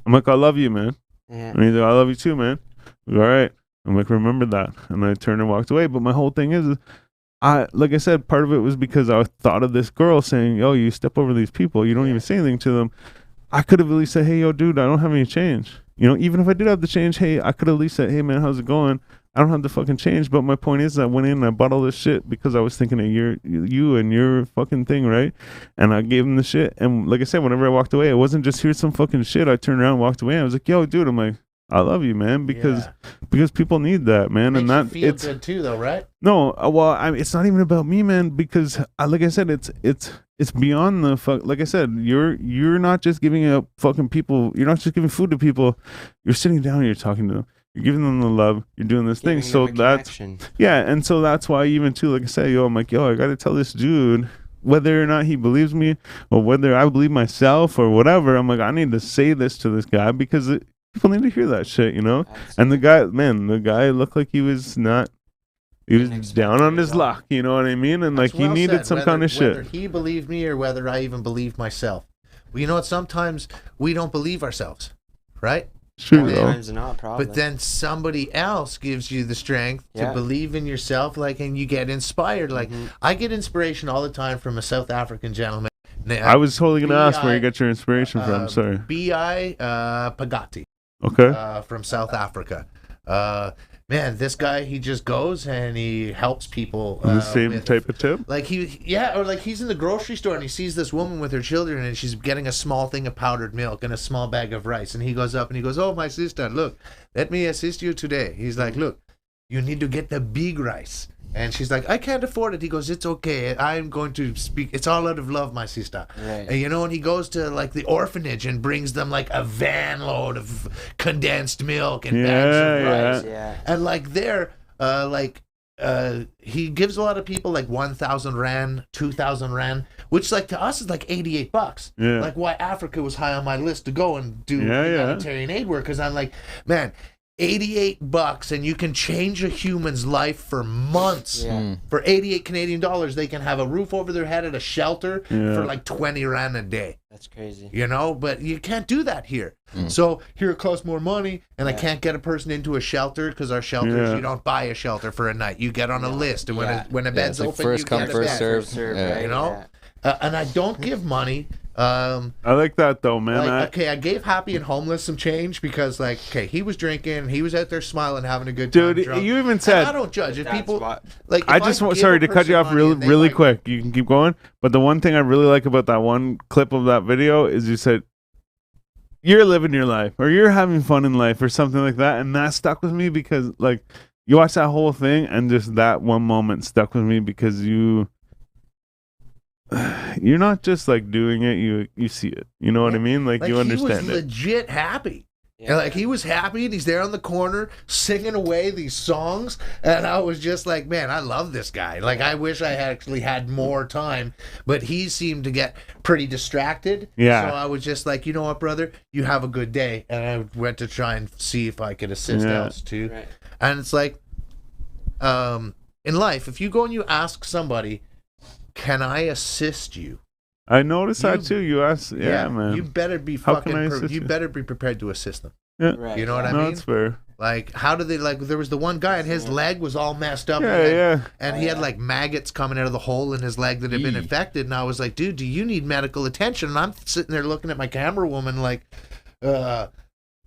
I'm like, I love you, man. Yeah. And he's like, I love you too, man. Like, all right. I'm like, remember that. And I turned and walked away. But my whole thing is, like I said, part of it was because I thought of this girl saying, yo, you step over these people, you don't even say anything to them. I could have at least said, hey, yo, dude, I don't have any change. You know, even if I did have the change, hey, I could at least say, hey, man, how's it going? I don't have the fucking change, but my point is I went in and I bought all this shit because I was thinking of you and your fucking thing, right? And I gave him the shit. And like I said, whenever I walked away, it wasn't just here's some fucking shit. I turned around and walked away. I was like, yo, dude, I'm like, I love you, man, because people need that, man. Makes and that you feel it's good too, though, right? no, well, it's not even about me, man, because like I said, it's beyond the fuck. Like I said, you're not just giving up fucking people. You're not just giving food to people. You're sitting down and you're talking to them. You're giving them the love. You're doing this thing. Giving So them a that's connection. yeah, and so that's why even too, like I say, yo, I'm like, yo, I got to tell this dude whether or not he believes me or whether I believe myself or whatever, I'm like, I need to say this to this guy because people need to hear that shit, you know? And the guy looked like he was down on his luck, you know what I mean? And like, That's he well needed said. some Whether- kind of shit. Whether he believed me or whether I even believed myself. Well, you know what? Sometimes we don't believe ourselves, right? True, Yeah. though. Sometimes not, probably. But then somebody else gives you the strength to Yeah. believe in yourself, like, and you get inspired. Like, I get inspiration all the time from a South African gentleman. I was totally going to ask where you B.I. get your inspiration from. Sorry. B.I. Pagati. Okay. From South Africa. Man, this guy, he just goes and he helps people. The same with- type of tip? Like or like he's in the grocery store and he sees this woman with her children and she's getting a small thing of powdered milk and a small bag of rice. And he goes up and he goes, "Oh, my sister, look, let me assist you today." He's like, "Look, you need to get the big rice." And she's like, "I can't afford it." He goes, "It's okay. I'm going to speak. It's all out of love, my sister." Right. And, you know, and he goes to like the orphanage and brings them like a van load of condensed milk and bags of rice. Yeah. And like there, he gives a lot of people like 1,000 rand, 2,000 rand, which like to us is like $88. Yeah. Like why Africa was high on my list to go and do Yeah, yeah. humanitarian aid work, because I'm like, man, $88 and you can change a human's life for months. Yeah. For 88 Canadian dollars, they can have a roof over their head at a shelter Yeah. for like 20 rand a day. That's crazy. You know, but you can't do that here. So here it costs more money, and I Yeah. can't get a person into a shelter because our shelters, Yeah. you don't buy a shelter for a night. You get on a list, and Yeah. when a bed's it's like open, first you come, get a first bed. serve. Serve, Yeah. right? You know? And I don't give money. I like that, though, man. I gave Happy and Homeless some change because, like, okay, he was drinking, he was out there smiling, having a good time. Dude, drunk. you even And said... I don't judge if That's people what- like. I if just want, give sorry a to cut person you off money really, and they really like- quick. You can keep going. But the one thing I really like about that one clip of that video is you said, you're living your life or you're having fun in life or something like that. And that stuck with me because, like, you watch that whole thing and just that one moment stuck with me because you're not just like doing it, you see it. You know what I mean? Like, you understand he was it. legit happy. Yeah. And like he was happy and he's there on the corner singing away these songs, and I was just like, man, I love this guy. Like I wish I actually had more time, but he seemed to get pretty distracted. Yeah. So I was just like, you know what, brother, you have a good day, and I went to try and see if I could assist Yeah. else too. Right. And it's like, in life, if you go and you ask somebody, "Can I assist you?" I noticed that You- too. You asked, yeah, man. You better be How can I fucking. assist You you? better be prepared to assist them. yeah. Right. You know what I No, mean? it's fair. Like, how do they like? There was the one guy, and his leg was all messed up. Yeah, and, yeah. And he had like maggots coming out of the hole in his leg that had been Yee. infected. And I was like, dude, do you need medical attention? And I'm sitting there looking at my camera woman like,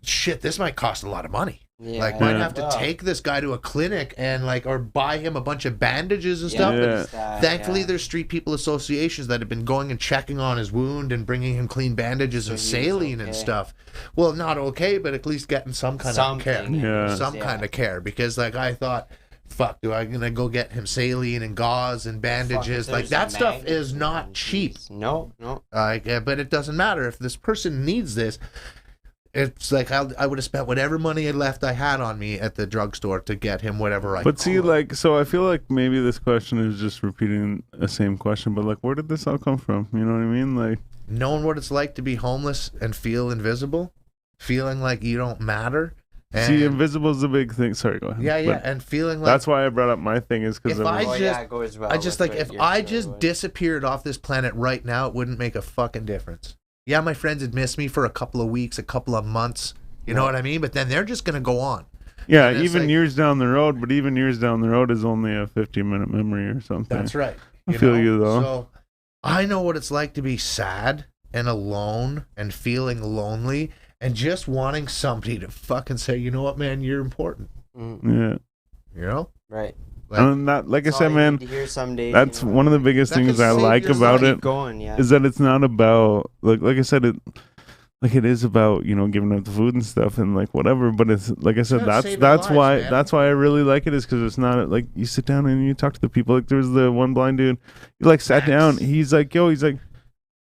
shit, this might cost a lot of money. Yeah. Like, might Yeah. have to Wow. take this guy to a clinic and like, or buy him a bunch of bandages and Yeah. stuff. Yeah. And thankfully, yeah. there's Street People associations that have been going and checking on his wound and bringing him clean bandages and he was saline and okay. stuff. Well, not okay, but at least getting some kind of care. Something, Yeah. Some kind of care, because like I thought, fuck, do I gonna go get him saline and gauze and bandages? Fuck, Like if that there's stuff maggots is in not them, cheap. jeez. No, no. But it doesn't matter if this person needs this. It's like I would have spent whatever money I had on me at the drugstore to get him whatever I. But see, could. like, so I feel like maybe this question is just repeating the same question, but like, where did this all come from? You know what I mean? Like, knowing what it's like to be homeless and feel invisible, feeling like you don't matter. And, see, invisible is a big thing. Sorry, go ahead. yeah, yeah, But and feeling like that's why I brought up my thing is because If I Oh, just- yeah, it goes well I just with like what if your I story just was. disappeared off this planet right now, it wouldn't make a fucking difference. Yeah, my friends would miss me for a couple of weeks, a couple of months. You know what I mean? But then they're just gonna go on. yeah, and it's even like- years down the road, but even years down the road is only a 15-minute memory or something. That's right. I feel you, though. So I know what it's like to be sad and alone and feeling lonely and just wanting somebody to fucking say, you know what, man, you're important. Mm, Yeah, You know? right. Like, and that, like I That's said, all you man, need to hear some days, that's you know? one of the biggest That things could I save like your about life. it Keep going, yeah. is that it's not about like I said it is about, you know, giving up the food and stuff and like whatever, but it's like I said, about that's saving that's lives, why man. that's why I really like it, is because it's not like you sit down and you talk to the people. Like there was the one blind dude, he like sat Max. down, he's like, yo, he's like,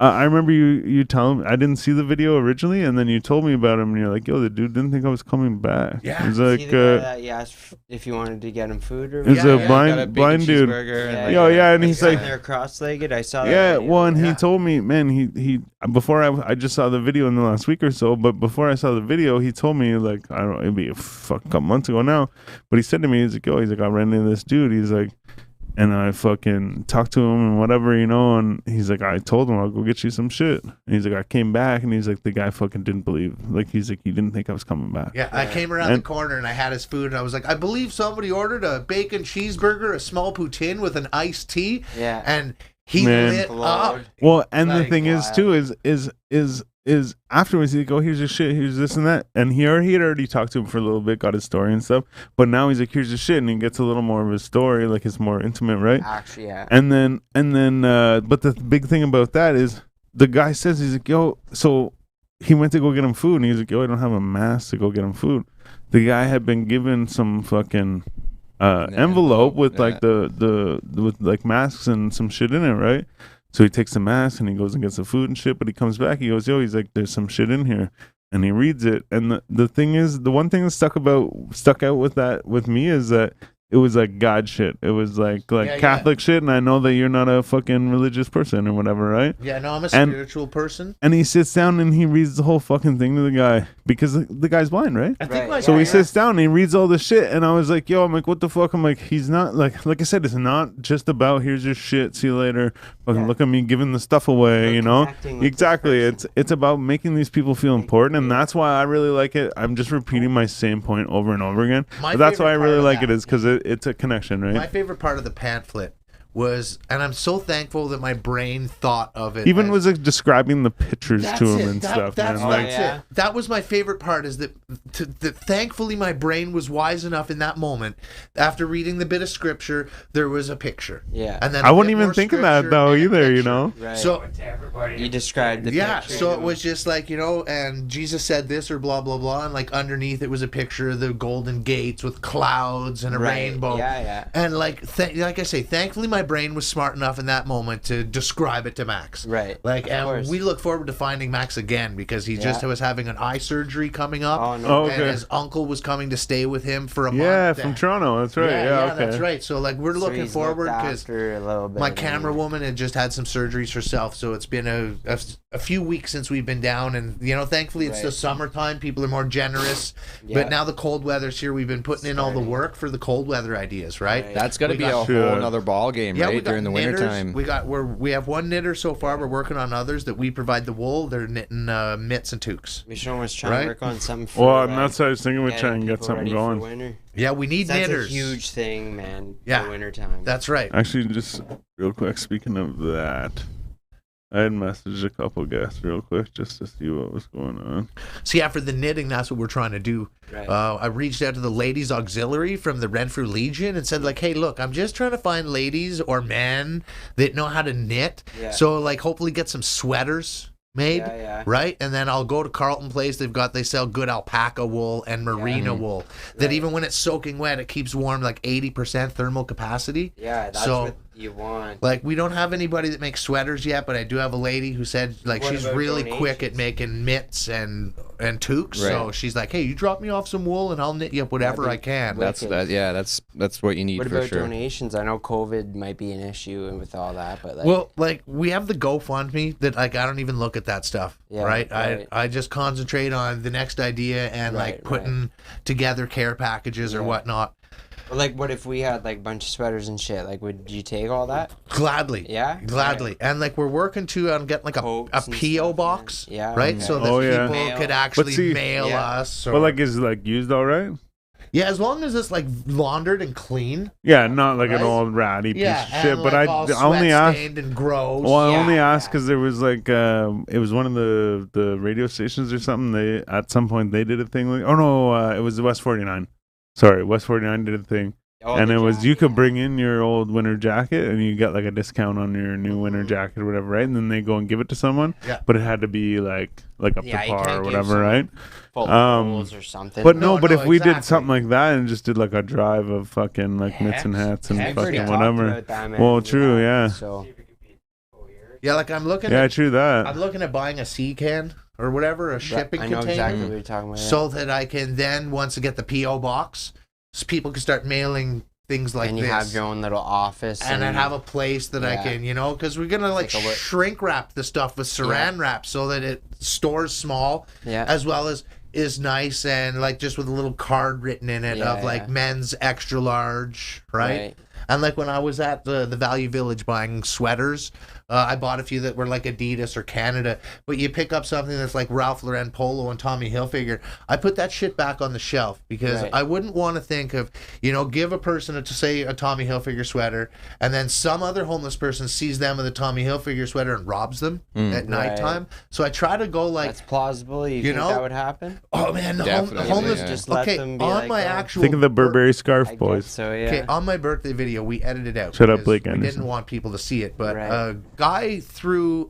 I remember you telling me, I didn't see the video originally, and then you told me about him, and you're like, yo, the dude didn't think I was coming back. Yeah. He's Is like, he the guy that you asked if you wanted to get him food or is Yeah, a yeah. blind Got a bacon blind dude. cheeseburger and, Yeah, like, Yo, yeah, and He's he's like, sitting there cross-legged. I saw that. yeah, video. well, and he Yeah. told me, man, he before I just saw the video in the last week or so, but before I saw the video, he told me, like, I don't know, it'd be a couple months ago now, but he said to me, he's like, I ran into this dude, he's like, and I fucking talked to him and whatever, and he's like, I told him I'll go get you some shit. And he's like, I came back, and he's like, the guy fucking didn't believe. Like, he's like, he didn't think I was coming back. Yeah, I came around the corner and I had his food and I was like, I believe somebody ordered a bacon cheeseburger, a small poutine with an iced tea. Yeah. And he Man. lit up. Glowed. Well, and the Like, thing is wow. too is afterwards he'd go, here's your shit, here's this and that, and he had already talked to him for a little bit, got his story and stuff, but now he's like, here's your shit, and he gets a little more of his story, like it's more intimate, right? Actually, yeah. And then but the big thing about that is the guy says, he's like, yo, so he went to go get him food, and he's like, yo, I don't have a mask to go get him food. The guy had been given some fucking envelope with like the with like masks and some shit in it, right? So he takes the mask and he goes and gets the food and shit, but he comes back, he goes, yo, he's like, there's some shit in here. And he reads it. And the thing is, the one thing that stuck out with me is that it was like God shit. It was like Yeah, Catholic shit, and I know that you're not a fucking religious person or whatever, right? Yeah, no, I'm a And- spiritual person. And he sits down and he reads the whole fucking thing to the guy because the guy's blind, right? I think Right, my So he yeah. sits down and he reads all this shit, and I was like, yo, I'm like, what the fuck? I'm like, he's not like I said, it's not just about here's your shit, see you later, fucking Yeah. look at me giving the stuff away, We're you know? connecting with this Exactly. person. It's about making these people feel important, and that's why I really like it. I'm just repeating my same point over and over again. My But that's why I favorite really part of like that- it is because it's a connection, right? My favorite part of the pamphlet was, and I'm so thankful that my brain thought of it. Even as- was like describing the pictures That's to him it. and That- stuff, That's, man. Oh, Like, that's yeah. it. That was my favorite part. Is that thankfully my brain was wise enough in that moment. After reading the bit of scripture, there was a picture. Yeah. And then I a wouldn't bit even more think of that scripture though and a either, you picture. know? Right. So To everybody. you described the yeah, picture. so it was just like, and Jesus said this or blah blah blah, and like underneath it was a picture of the golden gates with clouds and a Right. rainbow. Yeah, yeah. And like I say, thankfully my brain was smart enough in that moment to describe it to Max. Right. Like, Of and course. we look forward to finding Max again because he just Yeah. was having an eye surgery coming up. Oh no. Oh, And okay. his uncle was coming to stay with him for a Yeah, month. from and- Toronto. That's right. Yeah, okay. that's right. So like we're So looking he's forward looked because after a little bit. my of camera it. woman had just had some surgeries herself, so it's been a few weeks since we've been down, and thankfully it's the Right. summertime. People are more generous, Yeah. but now the cold weather's here. We've been putting in all the work for the cold weather ideas, right? Right. That's got to We be got- a whole nother ball game, we right? got During the knitters. wintertime. We have one knitter so far. We're working on others that we provide the wool. They're knitting mitts and toques. We should almost try Right? and work on something for Well, and that's what I was thinking. We're getting trying to get people something ready for going. winter. Yeah, we need That's knitters. a huge thing, man. Yeah. For winter time. That's right. Actually, just real quick, speaking of that, I had messaged a couple guests real quick just to see what was going on. See, after the knitting, that's what we're trying to do. Right. I reached out to the Ladies Auxiliary from the Renfrew Legion and said, like, hey, look, I'm just trying to find ladies or men that know how to knit. Yeah. So, like, hopefully get some sweaters made, Yeah, yeah. right? And then I'll go to Carlton Place. They sell good alpaca wool and merino wool that Right. even when it's soaking wet, it keeps warm, like 80% thermal capacity. Yeah, that's So- what you want. Like, we don't have anybody that makes sweaters yet, but I do have a lady who said, like, What she's about really quick at donations? making mitts and toques. So Right. she's like, hey, you drop me off some wool and I'll knit you up whatever I can. That's Wicked. that's what you need What for about sure. donations? I know COVID might be an issue and with all that, but like, Well, like, we have the GoFundMe that, like, I don't even look at that stuff, Yeah, right? right. I just concentrate on the next idea and, like, Right, putting together care packages or Yeah. whatnot. But, like, what if we had like a bunch of sweaters and shit? Like, would you take all that? Gladly. Yeah? Gladly. And, like, we're working on getting, like, a Coats and P.O. stuff, box, man. Yeah, right? okay. So that Oh, yeah. people Mail. could actually see- mail Yeah. us. Or, But like, is it like used all right? yeah, as long as it's, like, laundered and clean. Yeah, not like Right? an old ratty piece Yeah, of shit. and, But like, I all only asked. sweat-stained and gross. Well, I Yeah, only asked yeah. because there was like it was one of the radio stations or something. They at some point they did a thing like it was West 49. Sorry, West 49 did a thing, Oh, and the it was you jacket. could bring in your old winter jacket and you got like a discount on your new winter jacket or whatever, right? And then they go and give it to someone. Yeah. But it had to be like up Yeah, to you par can't or give whatever, someone right? full Um, holes or something. But No, no, but no, if we exactly. did something like that and just did like a drive of fucking like mitts and hats and I've already fucking talked whatever. about that, man. Well, true, yeah. So See if it could be 4 years. Yeah, like I'm looking. Yeah, at, true that. I'm looking at buying a sea can or whatever, a shipping I know container, exactly what you're talking about. so that I can then once I get the PO box, so people can start mailing things like and you this. have your own little office. And I have a place that I can, because we're gonna like like a shrink wrap the stuff with saran wrap so that it stores small, as well as is nice and like just with a little card written in it of like men's extra large, right? And like when I was at the Value Village buying sweaters, I bought a few that were like Adidas or Canada, but you pick up something that's like Ralph Lauren Polo and Tommy Hilfiger, I put that shit back on the shelf because I wouldn't want to think of, give a person a Tommy Hilfiger sweater and then some other homeless person sees them with a Tommy Hilfiger sweater and robs them at nighttime. So I try to go like... That's plausible. You think that would happen? Oh man, the Definitely, homeless... Just let them be on like, my actual... Think of the Burberry scarf, boys. So, yeah. Okay, on my birthday video, we edited out. Shut up, because Blake We Anderson. didn't want people to see it, but a guy threw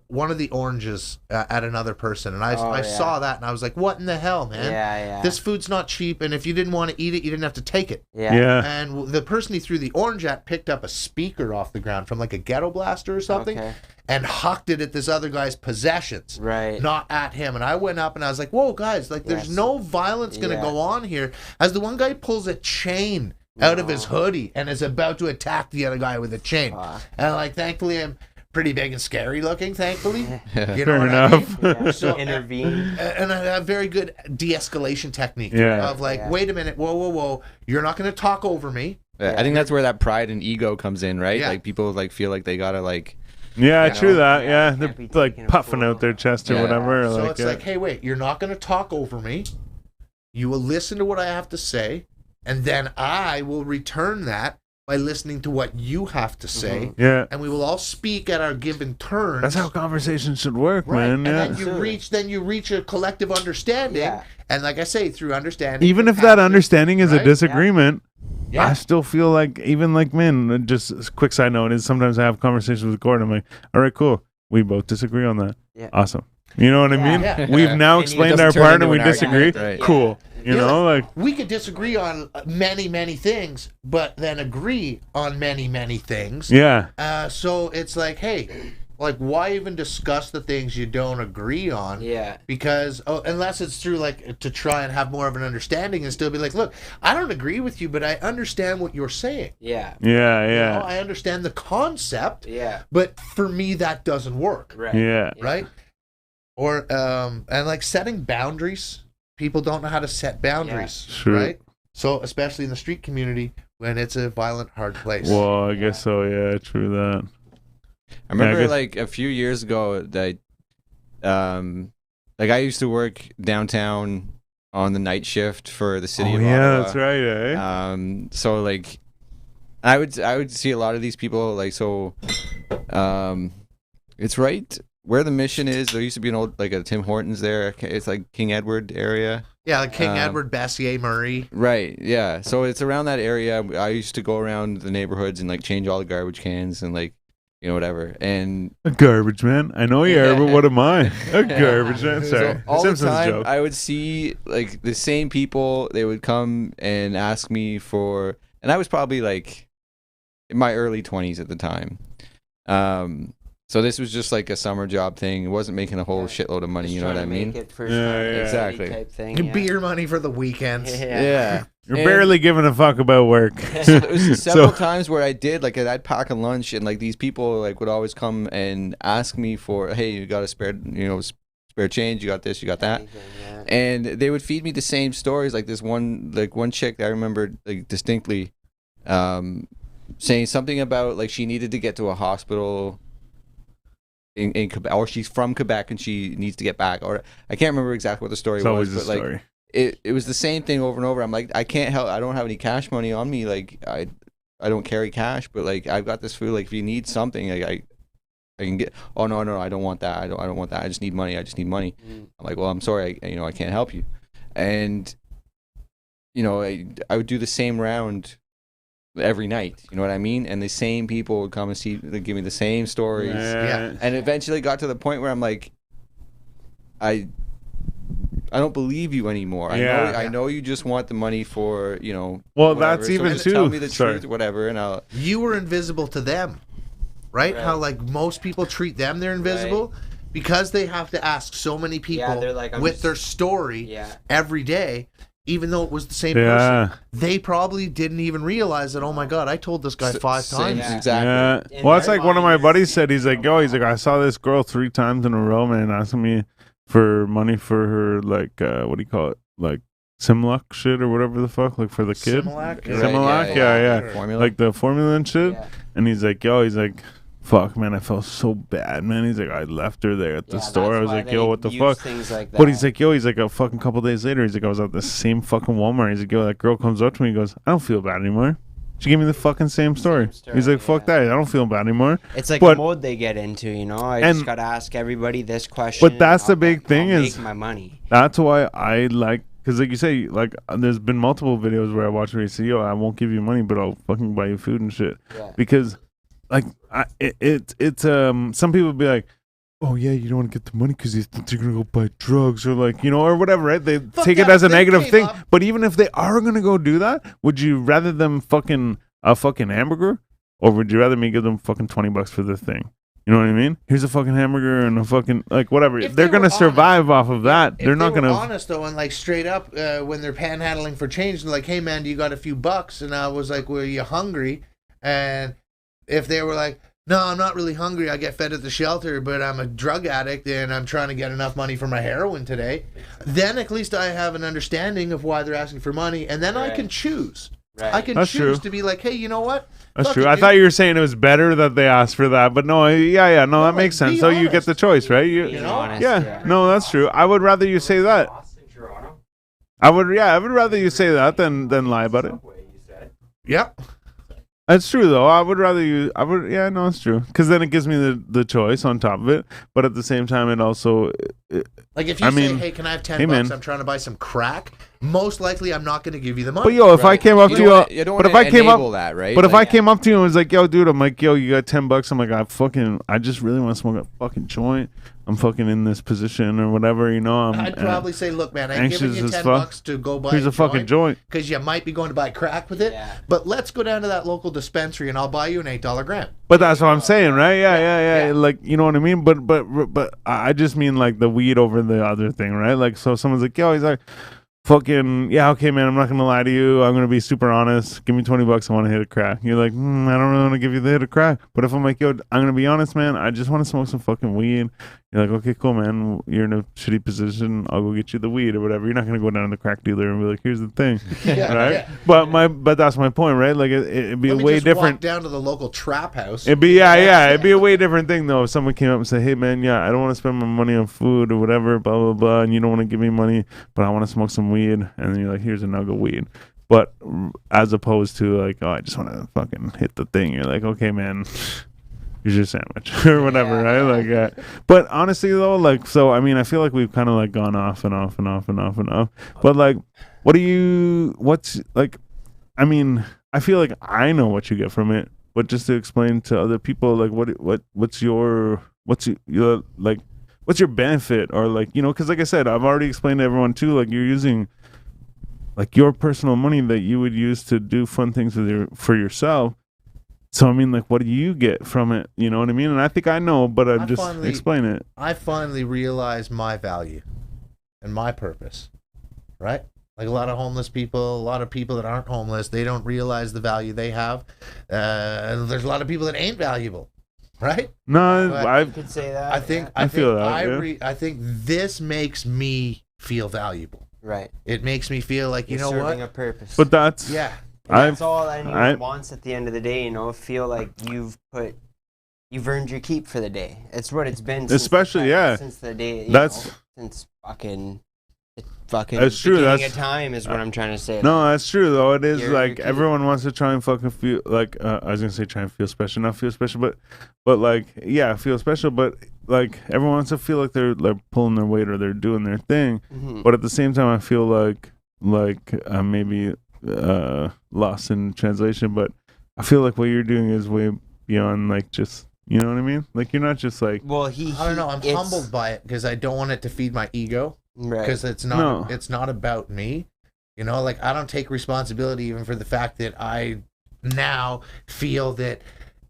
one of the oranges at another person, and I saw that, and I was like, "What in the hell, man? Yeah. This food's not cheap, and if you didn't want to eat it, you didn't have to take it." Yeah. And the person he threw the orange at picked up a speaker off the ground from like a ghetto blaster or something, and hucked it at this other guy's possessions, not at him. And I went up and I was like, "Whoa, guys! Like, there's no violence gonna go on here." As the one guy pulls a chain out of his hoodie and is about to attack the other guy with a chain, and like, thankfully, I'm pretty big and scary looking. Thankfully, you know what I mean? So intervene, and I have very good de-escalation technique of like, wait a minute, whoa, you're not gonna talk over me. I think that's where that pride and ego comes in, right? Like people like feel like they gotta like. Yeah, true that. Yeah, they're like puffing out their chest or whatever. So like, it's like, hey, wait, you're not going to talk over me. You will listen to what I have to say, and then I will return that by listening to what you have to say. Yeah. And we will all speak at our given turns. That's how conversations should work, man. And then you reach a collective understanding. And like I say, through understanding. Even if that understanding is a disagreement. Yeah. I still feel like, even like men, just a quick side note is sometimes I have conversations with Gordon. I'm like, all right, cool. We both disagree on that. Yeah. Awesome. You know what I mean? Yeah. We've now explained our part and we disagree. Right. Cool. You know, like we could disagree on many, many things, but then agree on many, many things. Yeah. So it's like, hey, like, why even discuss the things you don't agree on? Yeah. Because unless it's through like to try and have more of an understanding and still be like, look, I don't agree with you, but I understand what you're saying. Yeah. Yeah. You know, I understand the concept. Yeah. But for me, that doesn't work. Right. Yeah. Right. Or and like setting boundaries. People don't know how to set boundaries. True. Right. So especially in the street community when it's a violent, hard place. Well, I guess so. Yeah. True that. I remember like a few years ago that, like I used to work downtown on the night shift for the city of Ottawa. Yeah, that's right. Eh? So like, I would see a lot of these people like it's right where the Mission is. There used to be an old like a Tim Hortons there. It's like King Edward area. Yeah, like King Edward, Bessier, Murray. Right. Yeah. So it's around that area. I used to go around the neighborhoods and like change all the garbage cans and like. You know, whatever. And a garbage man. I know you are, but what am I? A garbage man. Sorry. So all Simpsons the time, joke. I would see like the same people. They would come and ask me for, and I was probably like in my early 20s at the time. So this was just like a summer job thing. It wasn't making a whole shitload of money. You know what I mean? Exactly. Type thing, beer money for the weekends. Yeah. You're barely giving a fuck about work. So there was several times where I did like I'd pack a lunch and like these people like would always come and ask me for, hey, you got a spare change, you got this, you got that. And they would feed me the same stories. Like this one chick that I remember like distinctly saying something about like she needed to get to a hospital in Quebec, or she's from Quebec and she needs to get back, or I can't remember exactly what the story was, but like it was the same thing over and over. I'm like, I can't help, I don't have any cash money on me, like I don't carry cash, but like I've got this food, like if you need something, like I can get. Oh no, I don't want that. I don't want that. I just need money. I'm like, well, I'm sorry, I can't help you. And I would do the same round every night, you know what I mean? And the same people would come and give me the same stories. Yeah. And eventually got to the point where I'm like, I don't believe you anymore. I know you just want the money for, Well, whatever. that's even tell me the Sorry. truth, whatever, and I'll. You were invisible to them, right? Right. How like most people treat them, they're invisible. Because they have to ask so many people they're like, with their story every day, even though it was the same person, they probably didn't even realize that, oh my God, I told this guy 5 times. Exactly. Yeah. Well, it's like one of my buddies said, he's like, I saw this girl 3 times in a row, man, asking me for money for her, like, what do you call it? Like, Simlac shit or whatever the fuck, like for the kid. Similac? Yeah. Formula. Like the formula and shit. Yeah. And he's like, fuck, man, I felt so bad, man. He's like, I left her there at the store. I was like, what the fuck? Like but he's like, a fucking couple days later, he's like, I was at the same fucking Walmart. He's like, that girl comes up to me and goes, I don't feel bad anymore. She gave me the fucking same story. He's like, fuck that. I don't feel bad anymore. It's like a mode they get into, you know? I just got to ask everybody this question. But that's the big thing is, make my money. That's why I like, because like you say, like there's been multiple videos where I watch where you say, I won't give you money, but I'll fucking buy you food and shit. Yeah. Because like it's some people be like, oh yeah, you don't want to get the money because you think you're gonna go buy drugs or like, you know, or whatever, right? They take it as a negative thing. But even if they are gonna go do that, would you rather them fucking a fucking hamburger, or would you rather me give them fucking $20 for the thing? You know what I mean? Here's a fucking hamburger and a fucking like whatever. If they're gonna survive off of that. They're not gonna. Honest though, and like straight up, when they're panhandling for change, they're like, "Hey man, do you got a few bucks?" And I was like, "Were you hungry?" And if they were like, "No, I'm not really hungry. I get fed at the shelter, but I'm a drug addict and I'm trying to get enough money for my heroin today," then at least I have an understanding of why they're asking for money, and then I can choose. Right. I can choose to be like, "Hey, you know what? That's true. I thought you were saying it was better that they asked for that, but no, no, that makes sense. So you get the choice, right? You know? Yeah. No, that's true. I would rather you say that. I would rather you say that than lie about it. Yep. That's true though. It's true. Because then it gives me the choice on top of it, but at the same time, it also like if you say, "Hey, can I have $10? Man. I'm trying to buy some crack." Most likely, I'm not going to give you the money. But if I came up to you, but if I came up, that, right? But if I came up to you and was like, dude, I'm like, you got $10. I'm like, I just really want to smoke a fucking joint. I'm fucking in this position or whatever, you know. I'd probably say, look, man, I'm giving you $10 to go buy a fucking joint because you might be going to buy crack with it. Yeah. But let's go down to that local dispensary and I'll buy you an $8 gram. But that's what I'm saying, right? Yeah. Like, you know what I mean? But I just mean like the weed over the other thing, right? Like, so someone's like, he's like, fucking, okay, man, I'm not going to lie to you. I'm going to be super honest. Give me $20. I want to hit a crack. You're like, I don't really want to give you the hit a crack. But if I'm like, I'm going to be honest, man, I just want to smoke some fucking weed. You're like, okay, cool, man. You're in a shitty position. I'll go get you the weed or whatever. You're not going to go down to the crack dealer and be like, here's the thing. Right? Yeah. But that's my point, right? Like, it'd be a way different. Walk down to the local trap house. It'd be, it'd be a way different thing, though. If someone came up and said, hey, man, I don't want to spend my money on food or whatever, blah, blah, blah, and you don't want to give me money, but I want to smoke some weed. And then you're like, here's a nug of weed. But as opposed to like, I just want to fucking hit the thing. You're like, okay, man, here's your sandwich or whatever, right? Like, but honestly though, like, so I mean, I feel like we've kind of like gone off and off and off and off and off. But like, what's like? I mean, I feel like I know what you get from it, but just to explain to other people, like, what's your like, what's your benefit, or like, you know, because like I said, I've already explained to everyone too, like you're using like your personal money that you would use to do fun things with for yourself. So I mean, like, what do you get from it? You know what I mean? And I think I know, but I just explain it. I finally realized my value and my purpose, right? Like a lot of homeless people, a lot of people that aren't homeless, they don't realize the value they have. There's a lot of people that ain't valuable, right? No, I could say that. I feel that. I think this makes me feel valuable. Right. It makes me feel like, you know what? Serving a purpose. But that's that's all anyone wants at the end of the day, you know, feel like you've earned your keep for the day. It's what it's been since since the day, since fucking that's true. That's a time is what I'm trying to say. No, that's true though. It is like everyone wants to try and fucking feel like I was gonna say try and feel special, not feel special, but like feel special, but like everyone wants to feel like they're pulling their weight or they're doing their thing. Mm-hmm. But at the same time, I feel like maybe lost in translation, but I feel like what you're doing is way beyond like just. You know what I mean? Like you're not just like. Well, I don't know. I'm humbled by it because I don't want it to feed my ego. Because it's not about me. You know, like I don't take responsibility even for the fact that I now feel that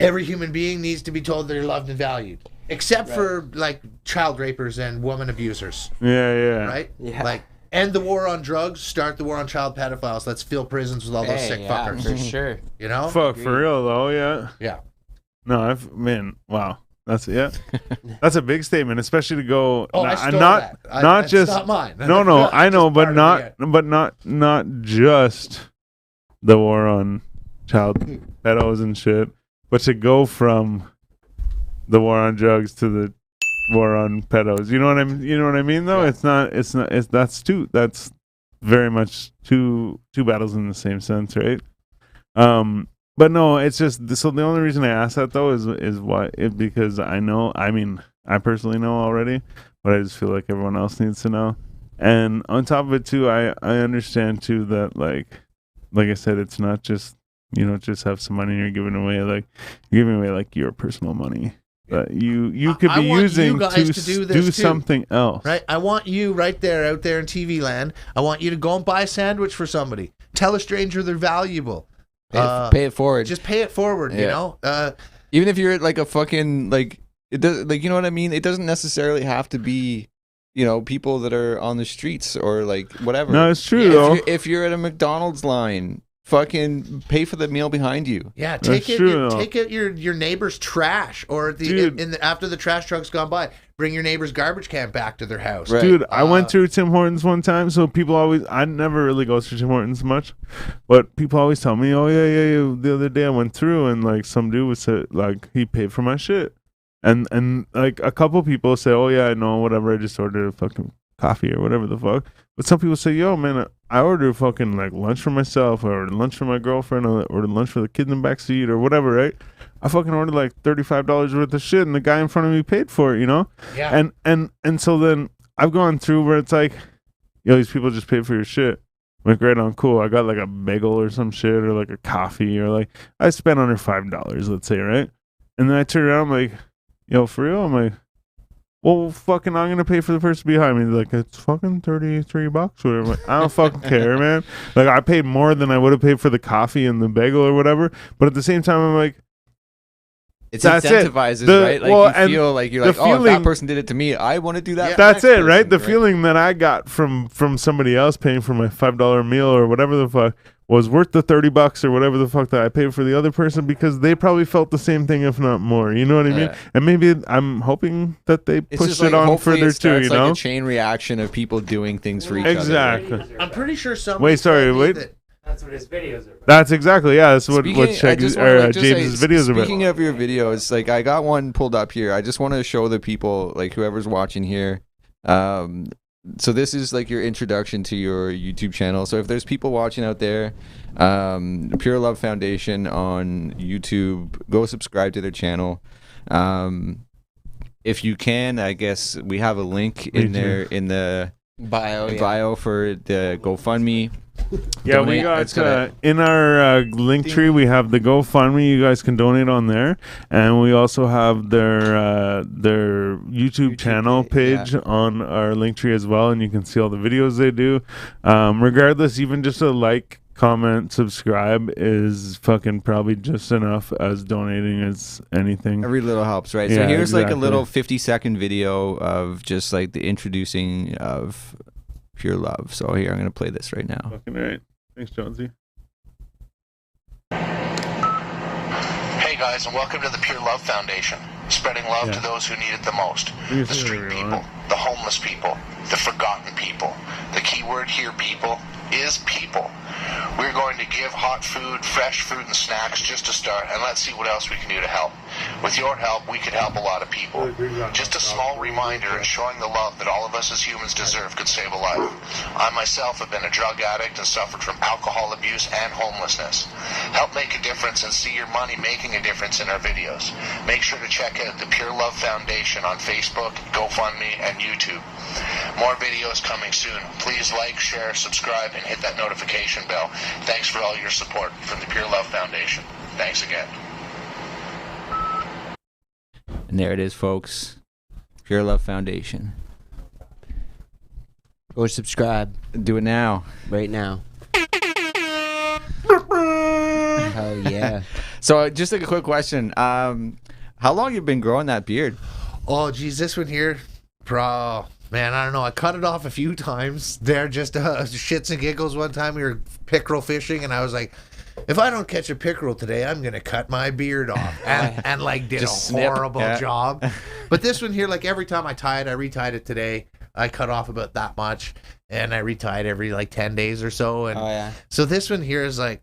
every human being needs to be told they're loved and valued, except for like child rapers and woman abusers. Yeah. Right? Yeah. Like, end the war on drugs, start the war on child pedophiles. Let's fill prisons with all those sick fuckers. For sure. You know? Fuck, for real though, yeah. Yeah. No, wow. That's That's a big statement, especially to go. Oh, I stole not that. not it's just not mine. No, I know, Just but not just the war on child pedos and shit, but to go from the war on drugs to the war on pedos. You know what I mean though? Yeah. That's very much two battles in the same sense, right? But no, it's just so the only reason I asked that though is why because I know, I mean, I personally know already, but I just feel like everyone else needs to know. And on top of it too, I understand too that like I said, it's not just, you know, just have some money you're giving away, like you're giving away like your personal money that you could be using to do something else. Right? I want you right there out there in TV land. I want you to go and buy a sandwich for somebody. Tell a stranger they're valuable. Pay it forward. Just pay it forward, you know? Even if you're like a fucking, like, it does, like, you know what I mean? It doesn't necessarily have to be, you know, people that are on the streets or like whatever. No, it's true though. If you're at a McDonald's line, fucking pay for the meal behind you. Yeah, take out your neighbor's trash, or after the trash truck's gone by, bring your neighbor's garbage can back to their house. Right. Dude, I went through Tim Hortons one time, so people always, I never really go to Tim Hortons much, but people always tell me, oh yeah, the other day I went through and like some dude was like he paid for my shit, and like a couple people say, oh yeah, I know, whatever, I just ordered a fucking coffee or whatever the fuck. But some people say, yo man, I ordered fucking like lunch for myself, I ordered lunch for my girlfriend, I ordered lunch for the kid in the back seat or whatever, right? I fucking ordered like $35 worth of shit and the guy in front of me paid for it, you know? Yeah. And so then I've gone through where it's like, yo, these people just paid for your shit. I'm like, right on, cool. I got like a bagel or some shit or like a coffee or like I spent under $5, let's say, right? And then I turn around, I'm like, yo, for real? I'm like, well, fucking, I'm gonna pay for the person behind me. They're like, it's fucking $33 or whatever. I'm like, I don't fucking care, man. Like, I paid more than I would have paid for the coffee and the bagel or whatever. But at the same time, I'm like, it that's incentivizes, right? Like, you feel like you're like, oh, if that person did it to me, I want to do that. Yeah, that's it, right? The feeling that I got from somebody else paying for my $5 meal or whatever the fuck was worth the $30 or whatever the fuck that I paid for the other person, because they probably felt the same thing, if not more. You know what I mean? And maybe I'm hoping that they pushed it on further too. You know, like a chain reaction of people doing things for each other. Exactly. I'm pretty sure some. Wait. That's what his videos are about. That's exactly, yeah. That's what James's videos are about. Speaking of your videos, like I got one pulled up here. I just want to show the people, like whoever's watching here. So this is like your introduction to your YouTube channel. So if there's people watching out there, PureLove Foundation on YouTube, go subscribe to their channel. If you can, I guess we have a link in there in the bio for the GoFundMe. Yeah, we got in our link tree. We have the GoFundMe. You guys can donate on there, and we also have their YouTube channel page on our link tree as well, and you can see all the videos they do. Regardless, even just a like, comment, subscribe is fucking probably just enough as donating as anything. Every little helps, right? Yeah, so here's like a little 50-second video of just like the introducing of PureLove. So here, I'm going to play this right now. Fucking right. Thanks, Jonesy. Hey guys, and welcome to the PureLove Foundation, spreading love to those who need it the most. The street people, the homeless people, the forgotten people. The key word here, people, is people. We're going to give hot food, fresh fruit and snacks just to start, and let's see what else we can do to help. With your help, we could help a lot of people. Just a small reminder and showing the love that all of us as humans deserve could save a life. I myself have been a drug addict and suffered from alcohol abuse and homelessness. Help make a difference and see your money making a difference in our videos. Make sure to check out the PureLove Foundation on Facebook, GoFundMe, and YouTube. More videos coming soon. Please like, share, subscribe, and hit that notification bell. Thanks for all your support from the PureLove Foundation. Thanks again. And there it is, folks. PureLove Foundation. Go subscribe. Do it now. Right now. Hell yeah. So just like a quick question. How long you been growing that beard? Oh, geez, this one here, man, I don't know. I cut it off a few times. There, just shits and giggles. One time we were pickerel fishing, and I was like, if I don't catch a pickerel today, I'm gonna cut my beard off, and like did Just a snip. horrible job. But this one here, like every time I retied it today. I cut off about that much, and I retied every like 10 days or so. And so this one here is like,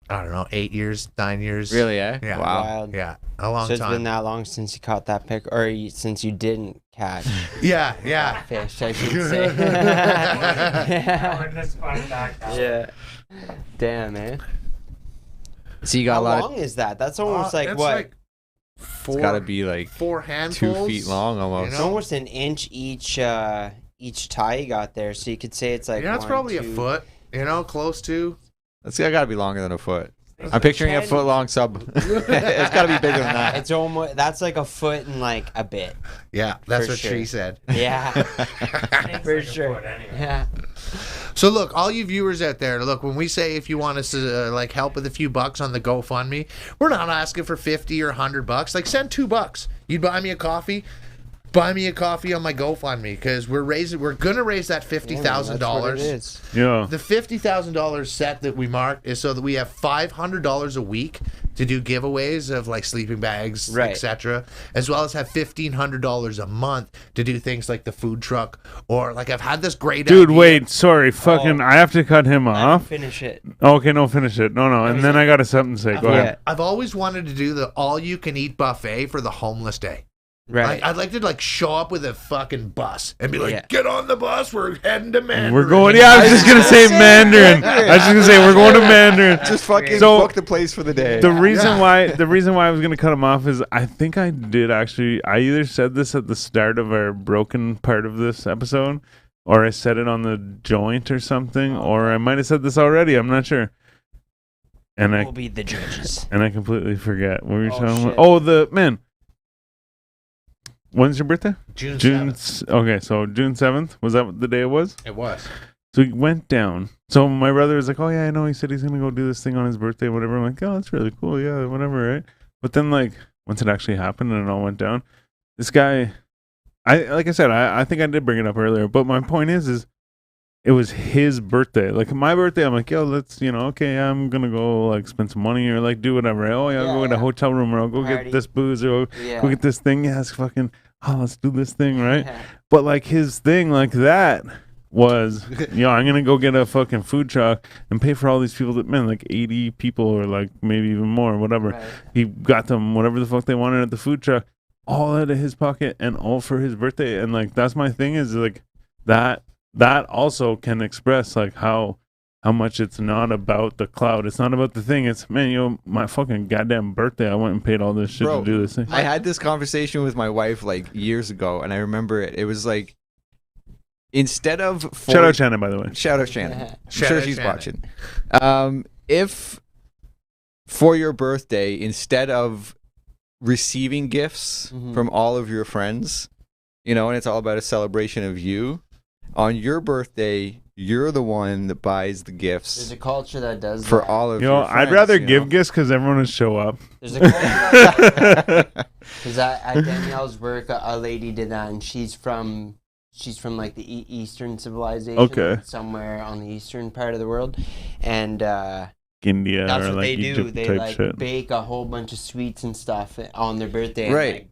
I don't know, 8 years, 9 years. Really, eh? Yeah. Wow. Wild. Yeah, a long So time. it's been that long since you caught that pick, or since you didn't catch Yeah. fish, I should say. Yeah. Damn, man. So you got How a lot long is that? That's almost like it's what? Like It's got to be like 4 handfuls. 2 feet long almost. It's almost an inch each tie you got there, so you could say it's like Yeah, it's probably 1, 2. a foot. Close to. That's got to be longer than a foot. I'm picturing a foot long sub. It's got to be bigger than that. It's almost that's like a foot and like a bit. Yeah, that's For what sure. she said. Yeah, for sure. Yeah. So look, all you viewers out there, look, when we say if you want us to like help with a few bucks on the GoFundMe, we're not asking for 50 or $100. Like send $2. You'd buy me a coffee. Buy me a coffee on my GoFundMe because we're gonna raise that $50,000. Yeah. The $50,000 set that we marked is so that we have $500 a week to do giveaways of like sleeping bags, Right. etc., as well as have $1,500 a month to do things like the food truck or like I've had this great Dude, idea. wait, sorry, fucking, I have to cut him off. Finish it. Okay, no, finish it. No, and then I got something to say. Go ahead. I've always wanted to do the all-you-can-eat buffet for the homeless day. Right. Like, I'd like to like show up with a fucking bus and be like, Yeah. "Get on the bus, we're heading to Mandarin." We're going. Yeah, I was just gonna say Mandarin. I was just gonna say we're going to Mandarin. Just fucking So- book the place for the day. The reason why I was gonna cut him off is I think I did actually. I either said this at the start of our broken part of this episode, or I said it on the joint or something, or I might have said this already. I'm not sure. And We'll be the judges. I completely forget what were you talking shit. about. Oh, the man. When's your birthday? June June. 7th. Okay, so June 7th. Was that the day it was? It was. So we went down. So my brother was like, "Oh yeah, I know." He said he's gonna go do this thing on his birthday, whatever. I'm like, "Oh, that's really cool. Yeah, whatever, right?" But then, like, once it actually happened and it all went down, this guy, like I said, I think I did bring it up earlier. But my point is it was his birthday. Like my birthday, I'm like, "Yo, let's, okay, I'm gonna go like spend some money or like do whatever. Oh yeah, I'll go get a hotel room or I'll go Party. get this booze or I'll Yeah. go get this thing. Yeah, it's fucking. Oh, let's do this thing, right?" Yeah. But like his thing like that was, I'm gonna go get a fucking food truck and pay for all these people that, man, like 80 people or like maybe even more, whatever. Right. He got them whatever the fuck they wanted at the food truck, all out of his pocket and all for his birthday. And like that's my thing is like that also can express like how much it's not about the cloud. It's not about the thing. It's, man, my fucking goddamn birthday. I went and paid all this shit Bro, to do this thing. I had this conversation with my wife like years ago, and I remember it. It was like, instead of Shout out Shannon, by the way. Shout out Shannon. I'm Shout sure out she's Shannon. watching. If for your birthday, instead of receiving gifts from all of your friends, and it's all about a celebration of you, on your birthday, you're the one that buys the There's gifts a culture that does for that. all of your friends. I'd rather you give know? gifts because everyone would show up. There's a culture because at Danielle's work, a lady did that, and she's from like the Eastern civilization, Okay. somewhere on the eastern part of the world, and India that's or what like they do. Egypt They type like shit. bake a whole bunch of sweets and stuff on their birthday. and, Right. like,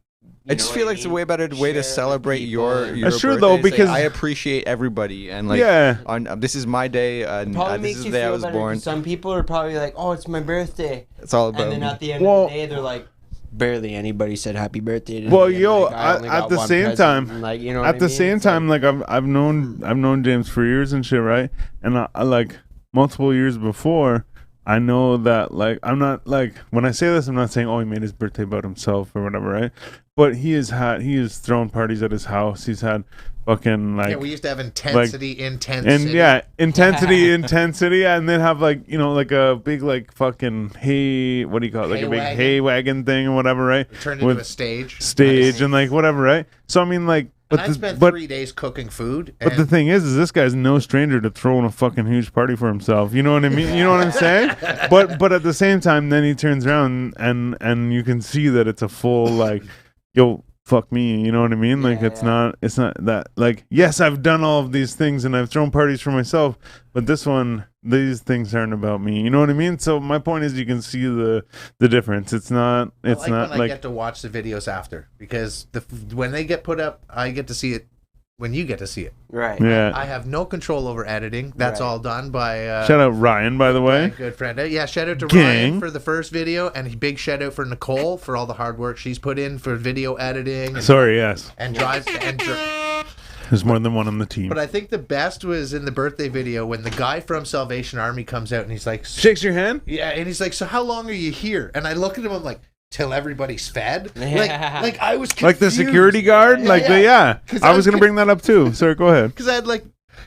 I just feel like it's a way better way Share to with celebrate people. your That's true, birthday. though, It's like, because- I appreciate everybody, and like Yeah. on this is my day, and Probably this makes is you the day I feel was better. 'Cause born. Some people are probably like, "Oh, it's my birthday," It's all about and then me. at the end Well- of the day, they're like, "Barely anybody said happy birthday to Well, me." And, yo, like, I only at got the one same present, time- and, like, you know, what At I the mean? same It's time, like, like I've known James for years and shit, right? And I like multiple years before, I know that like I'm not like when I say this, I'm not saying he made his birthday about himself or whatever, right? But he has thrown parties at his house. He's had fucking like Yeah, we used to have intensity, and intensity, and then have like like a big like fucking what do you call it, like Hay a big wagon. hay wagon thing or whatever, right? Turned into With a stage. stage and like whatever, right? So I mean, like And I spent 3 days cooking food. But the thing is this guy's no stranger to throwing a fucking huge party for himself. You know what I mean? You know what I'm saying? But at the same time, then he turns around and you can see that it's a full like, yo, fuck me. You know what I mean? Like it's not that like, yes, I've done all of these things and I've thrown parties for myself, but these things aren't about me. You know what I mean? So my point is, you can see the difference. It's not. It's not when I get to watch the videos after, because when they get put up, I get to see it. When you get to see it, right? Yeah. I have no control over editing. That's all done by. Shout out Ryan, by the way. Good friend. Yeah, shout out to Gang. Ryan for the first video, and big shout out for Nicole for all the hard work she's put in for video editing. Sorry, yes. And drives and. There's more than one on the team. But I think the best was in the birthday video when the guy from Salvation Army comes out and he's like... Shakes your hand? Yeah, and he's like, so how long are you here? And I look at him, I'm like, till everybody's fed? Like I was confused. Like the security guard? I was going to bring that up too. Sorry, go ahead. Because I had like...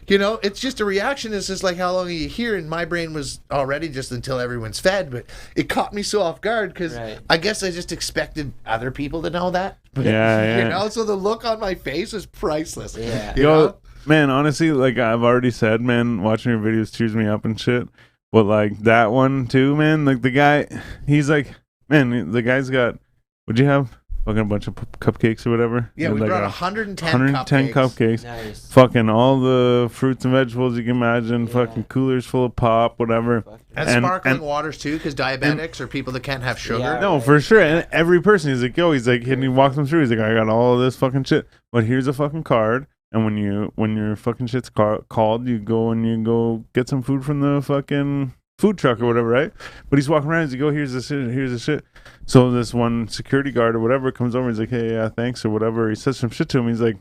You know, it's just a reaction. It's just like, how long are you here? And my brain was already just until everyone's fed. But it caught me so off guard because I guess I just expected other people to know that. But, yeah. You know, so the look on my face was priceless. Yeah. You know? Man, honestly, like I've already said, man, watching your videos cheers me up and shit. But like that one too, man, like the guy, he's like, man, the guy's got, what'd you have? Fucking a bunch of cupcakes or whatever. Yeah, we like brought 110 cupcakes. Nice. Fucking all the fruits and vegetables you can imagine. Fucking coolers full of pop, whatever. And sparkling waters too, because diabetics or people that can't have sugar. Yeah, no, for sure. And every person, he's like, yo, and he walks them through. He's like, I got all of this fucking shit, but here's a fucking card. And when your fucking shit's called, you go get some food from the fucking food truck or whatever, right? But he's walking around. He's like, oh, here's the shit. So this one security guard or whatever comes over. He's like, hey, yeah, thanks or whatever. He says some shit to him. He's like,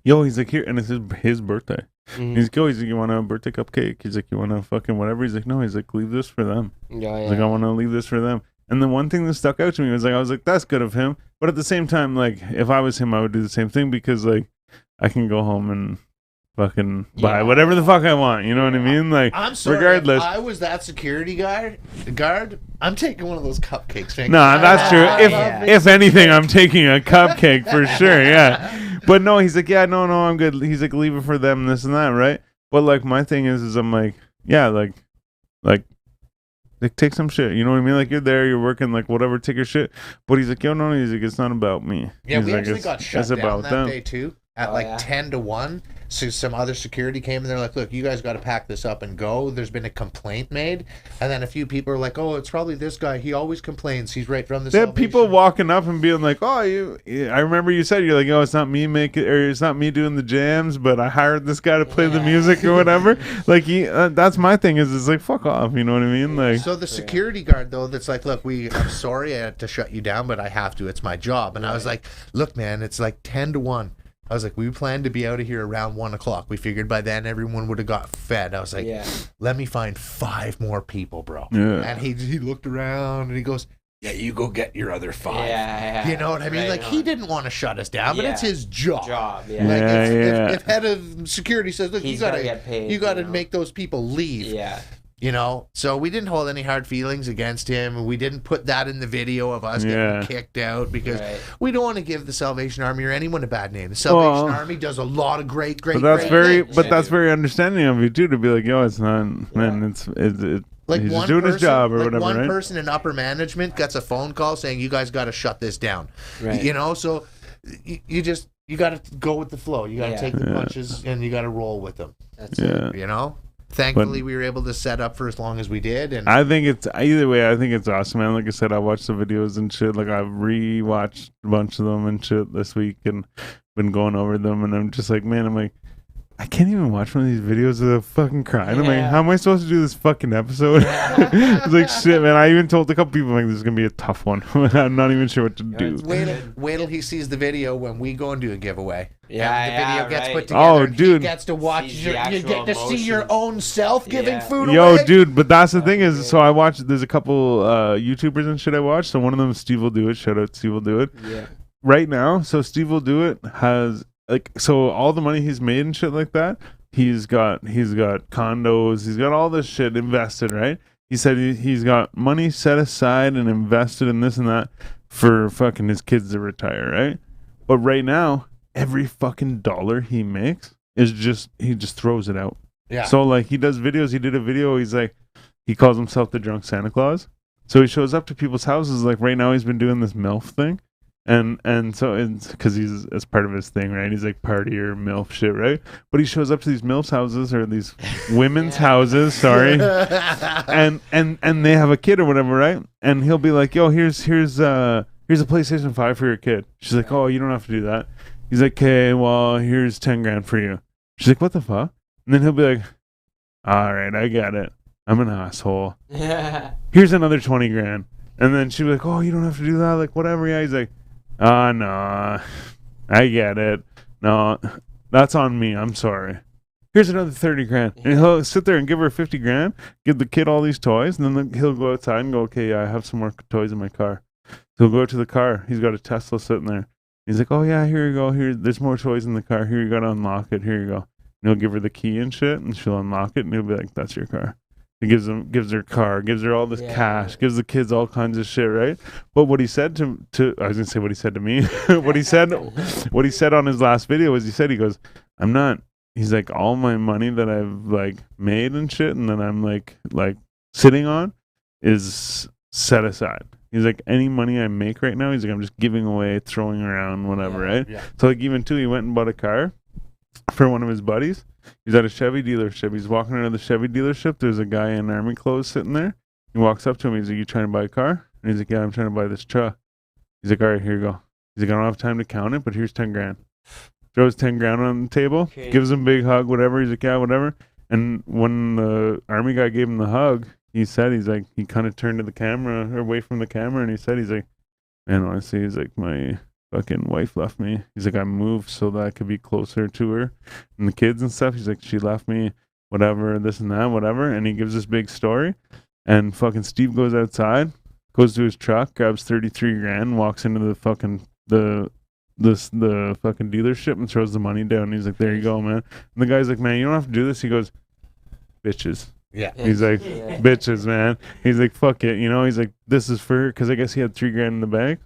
yo, he's like, here, and it's his birthday. Mm-hmm. He's like, you want a birthday cupcake? He's like, you want a fucking whatever? He's like, no. He's like, leave this for them. Yeah. He's like, I want to leave this for them. And the one thing that stuck out to me was like, I was like, that's good of him. But at the same time, like, if I was him, I would do the same thing because like I can go home and fucking buy whatever the fuck I want. You know what I mean? Like, I'm sorry, regardless. if I was that security guard, I'm taking one of those cupcakes. No, that's true. If anything, I'm taking a cupcake for sure. Yeah. But no, he's like, yeah, no, I'm good. He's like, leave it for them, this and that, right? But like, my thing is I'm like, yeah, like take some shit. You know what I mean? Like, you're there, you're working, like, whatever, take your shit. But he's like, yo, no, he's like, it's not about me. Yeah, he's we like, actually got shut down that day too. At 10 to 1. So some other security came and they're like, look, you guys got to pack this up and go. There's been a complaint made. And then a few people are like, oh, it's probably this guy. He always complains. He's right from the They have people walking up and being like, oh, I remember you said, you're like, oh, it's not me it's not me doing the jams, but I hired this guy to play the music or whatever. Like, that's my thing is, it's like, fuck off. You know what I mean? Like, so the security guard, though, that's like, look, I'm sorry I had to shut you down, but I have to. It's my job. And I was like, look, man, it's like 10 to 1. I was like, we planned to be out of here around 1 o'clock. We figured by then everyone would have got fed. I was like, let me find 5 more people, bro. Yeah. And he looked around and he goes, yeah, you go get your other 5. Yeah. You know what I mean? Like, he didn't want to shut us down, but it's his job. Like, if head of security says, look, you gotta make those people leave. Yeah. You know, so we didn't hold any hard feelings against him. We didn't put that in the video of us getting kicked out because we don't want to give the Salvation Army or anyone a bad name. The Salvation Army does a lot of great things. That's very understanding of you too, to be like, yo, it's not, man, it's like he's just doing his job or whatever. One person in upper management gets a phone call saying you guys got to shut this down. Right. You know, so you got to go with the flow. You got to take the punches and you got to roll with them. That's it. You know. Thankfully, we were able to set up for as long as we did. And I think it's either way. I think it's awesome, man. Like I said, I watched the videos and shit. Like I've rewatched a bunch of them and shit this week and been going over them. And I'm just like, man, I'm like, I can't even watch one of these videos without fucking crying. I'm like, how am I supposed to do this fucking episode? It's like, shit, man. I even told a couple people, like, this is going to be a tough one. I'm not even sure what to do. Wait till he sees the video when we go and do a giveaway. Yeah, the video gets put together. Oh, dude. He gets to watch. You get to see your own self giving food away. Yo, dude, but that's the thing is, so I watched, there's a couple YouTubers and shit I watched. So one of them is Steve Will Do It. Shout out Steve Will Do It. Yeah. Right now, so Steve Will Do It has... Like, so all the money he's made and shit like that, he's got condos, he's got all this shit invested, right? He said he's got money set aside and invested in this and that for fucking his kids to retire, right? But right now, every fucking dollar he makes is just, he just throws it out. Yeah. So like he does videos. He did a video. He's like, he calls himself the drunk Santa Claus. So he shows up to people's houses. Like right now he's been doing this MILF thing. And so it's because he's as part of his thing, right? He's like partier MILF shit, right? But he shows up to these MILFs houses or these women's houses, sorry, and they have a kid or whatever, right? And he'll be like, "Yo, here's a PlayStation 5 for your kid." She's like, "Oh, you don't have to do that." He's like, "Okay, well, here's 10 grand for you." She's like, "What the fuck?" And then he'll be like, "All right, I get it. I'm an asshole. Here's another 20 grand." And then she'll be like, "Oh, you don't have to do that. Like whatever." Yeah, he's like, no, I get it. No, that's on me. I'm sorry. Here's another 30 grand. And he'll sit there and give her 50 grand, give the kid all these toys, and then he'll go outside and go, "Okay, yeah, I have some more toys in my car." So he'll go to the car. He's got a Tesla sitting there. He's like, "Oh, yeah, here you go. Here, there's more toys in the car. Here, you got to unlock it. Here you go." And he'll give her the key and shit, and she'll unlock it, and he'll be like, "That's your car." He gives her car, gives her all this cash, gives the kids all kinds of shit, right? But what he said to I was gonna say what he said to me. what he said on his last video was he goes, "I'm not." He's like, "All my money that I've like made and shit, and that I'm like sitting on, is set aside." He's like, "Any money I make right now," he's like, "I'm just giving away, throwing around, whatever, right?" Yeah. So like even too, he went and bought a car for one of his buddies. He's at a Chevy dealership. He's walking out of the Chevy dealership. There's a guy in army clothes sitting there. He walks up to him. He's like, "You trying to buy a car?" And he's like, "Yeah, I'm trying to buy this truck." He's like, "All right, here you go." He's like, "I don't have time to count it, but here's 10 grand. Throws 10 grand on the table, gives him a big hug, whatever. He's like, "Yeah, whatever." And when the army guy gave him the hug, he kind of turned to the camera, or away from the camera, and he's like, "Man, honestly," he's like, "my fucking wife left me." He's like, "I moved so that I could be closer to her and the kids and stuff." He's like, "She left me, whatever, this and that, whatever." And he gives this big story. And fucking Steve goes outside, goes to his truck, grabs 33 grand, walks into the fucking the fucking dealership and throws the money down. He's like, "There you go, man." And the guy's like, "Man, you don't have to do this." He goes, "Bitches." Yeah. He's like, "Bitches, man." He's like, "Fuck it." You know, he's like, "This is for her," because I guess he had 3 grand in the bag.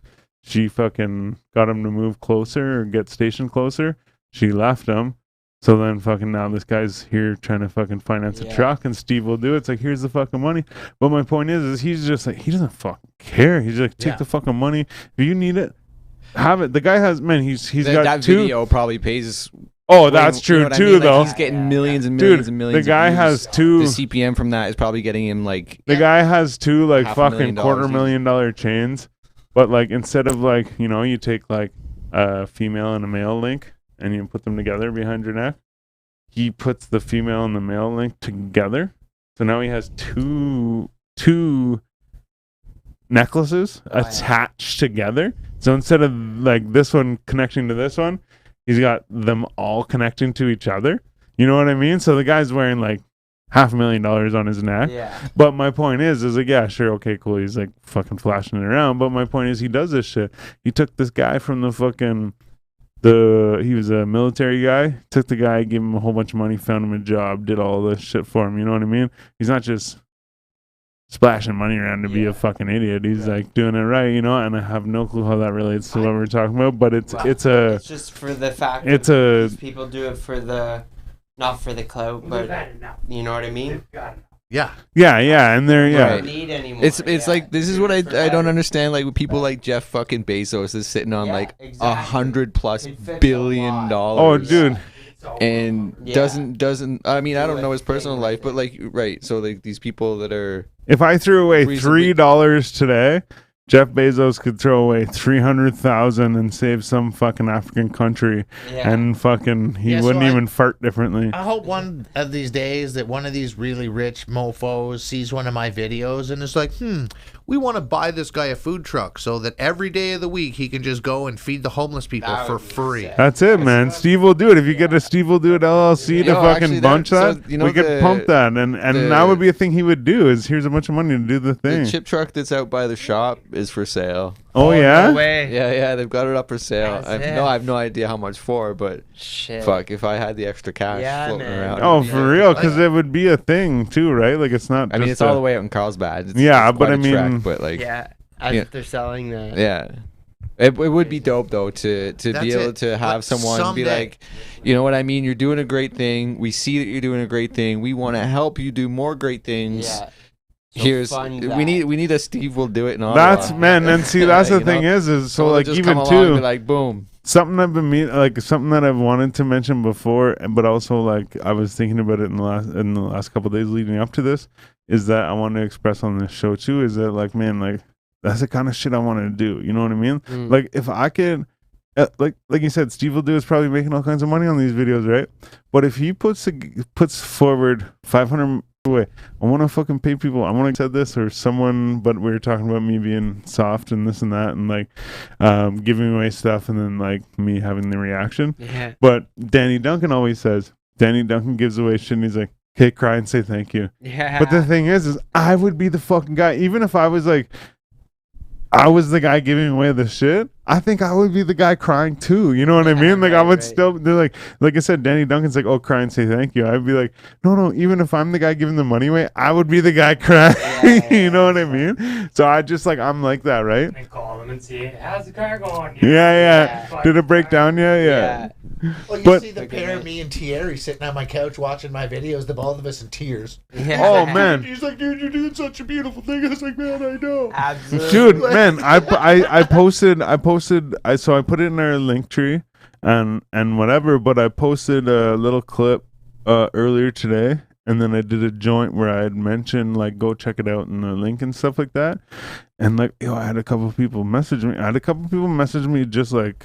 She fucking got him to move closer or get stationed closer. She left him. So then fucking now this guy's here trying to fucking finance a truck, and Steve will do it. It's like, here's the fucking money. But my point is he's just like, he doesn't fucking care. He's like, take the fucking money. If you need it, have it. The guy has, man, he's got that two. video probably pays. Oh, that's true, you know too, I mean? Like, though. he's getting millions and millions and millions. The guy of views. has two. The CPM from that is probably getting him like. The guy has two like fucking $250,000 chains. But like instead of like, you know, you take like a female and a male link and you put them together behind your neck, he puts the female and the male link together. So now he has two necklaces attached together. So instead of like this one connecting to this one, he's got them all connecting to each other. You know what I mean? So the guy's wearing like $500,000 on his neck. Yeah. But my point is like, yeah, sure, okay, cool. He's like fucking flashing it around. But my point is he does this shit. He took this guy from the fucking he was a military guy, took the guy, gave him a whole bunch of money, found him a job, did all this shit for him. You know what I mean? He's not just splashing money around to be a fucking idiot. He's like doing it right, you know, and I have no clue how that relates to what we're talking about, but it's just for the fact these people do it for the not for the clout, but you know what I mean? Yeah, and they're don't need anymore. It's like this is what I don't understand. Like with people like Jeff fucking Bezos is sitting on like $100+ billion. Oh, dude. And doesn't I mean I don't know his personal life, but like right, so like these people that are, if I threw away $3 today, Jeff Bezos could throw away 300,000 and save some fucking African country, and fucking he wouldn't even fart differently. I hope one of these days that one of these really rich mofos sees one of my videos and is like, we want to buy this guy a food truck so that every day of the week he can just go and feed the homeless people for free. That's it, man. Steve will do it. If you get a Steve will do it LLC to fucking bunch that, so, you know, we could pump that, and that would be a thing he would do. Is here's a bunch of money to do the thing. The chip truck that's out by the shop is for sale. Oh yeah? No way. Yeah, they've got it up for sale. I have no idea how much for, but fuck, if I had the extra cash floating around. Oh, for real? Because it would be a thing too, right? Like it's not. I mean, it's all the way out in Carlsbad. It's but I mean, but like as if they're selling that. Yeah. It would be dope though to be able to have someone be like, you know what I mean? You're doing a great thing. We see that you're doing a great thing. We want to help you do more great things. Yeah. So we need a Steve will do it in Ottawa. That's man, and see that's the thing is so like even too like boom. Something I've been something that I've wanted to mention before, but also like I was thinking about it in the last couple of days leading up to this, is that I want to express on this show too, is that like man, like that's the kind of shit I want to do. You know what I mean? Like if I could, like you said, Steve will do is probably making all kinds of money on these videos, right? But if he puts forward 500 away, I want to fucking pay people. I want to said this or someone, but we were talking about me being soft and this and that, and like giving away stuff, and then like me having the reaction. Yeah. But Danny Duncan always says, Danny Duncan gives away shit, and he's like, "Okay, cry and say thank you." Yeah. But the thing is I would be the fucking guy, even if I was like, I was the guy giving away the shit, I think I would be the guy crying too. You know what I mean? Like I would still, they're like I said, Danny Duncan's like, "Oh, cry and say thank you." I'd be like, no, even if I'm the guy giving the money away, I would be the guy crying. You know what I mean? So I just like, I'm like that, right? And call them and see, how's the car going? Yeah. Did it break down yet? Yeah. Well, you see the pair of me and Thierry sitting on my couch watching my videos, the both of us in tears. Yeah. Oh man. He's like, "Dude, you're doing such a beautiful thing." I was like, "Man, I know." Absolutely. Dude, man, I posted, so I put it in our link tree and whatever, but I posted a little clip earlier today, and then I did a joint where I had mentioned like go check it out in the link and stuff like that, and like I had a couple of people message me just like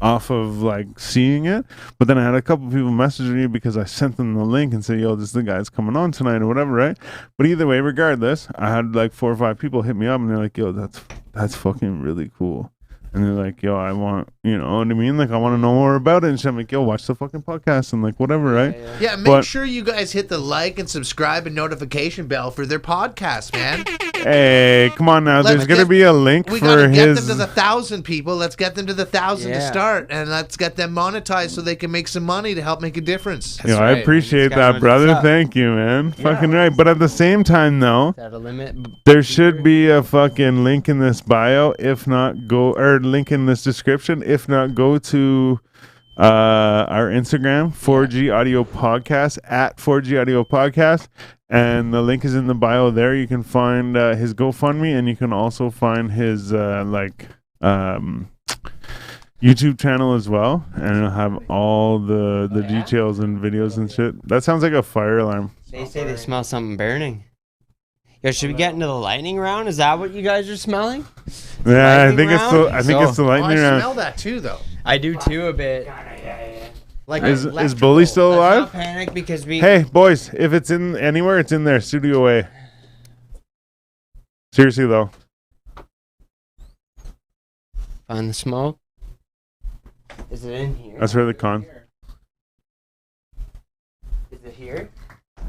off of like seeing it, but then I had a couple of people message me because I sent them the link and say, "Yo, this is the guy's coming on tonight," or whatever, right? But either way, regardless, I had like 4 or 5 people hit me up and they're like, "Yo, that's fucking really cool." And they're like, "Yo, I want," you know what I mean? Like, I want to know more about it. And so I'm like, "Yo, watch the fucking podcast," and like, whatever, right? Yeah, make sure you guys hit the like and subscribe and notification bell for their podcast, man. Hey, come on now. There's going to be a link for his... We got to get them to the 1,000 people. Let's get them to the 1,000 to start. And let's get them monetized so they can make some money to help make a difference. Yo, right. I appreciate that, brother. Thank you, man. Yeah. Fucking right. But at the same time, though, there should be a fucking link in this bio. If not, link in this description. If not, go to our Instagram, 4G Audio Podcast, at 4G Audio Podcast. And the link is in the bio there. You can find his GoFundMe, and you can also find his YouTube channel as well. And it'll have all the details and videos and shit. That sounds like a fire alarm. They say they smell something burning. Yo, should we get into the lightning round? Is that what you guys are smelling? Yeah, I think it's the lightning round. I smell that too, though. I do too a bit. Like is Bully still alive? Let's not panic because we... Hey, boys, if it's in anywhere, it's in there. Studio A. Seriously, though. Find the smoke. Is it in here? That's where the con. Is it here?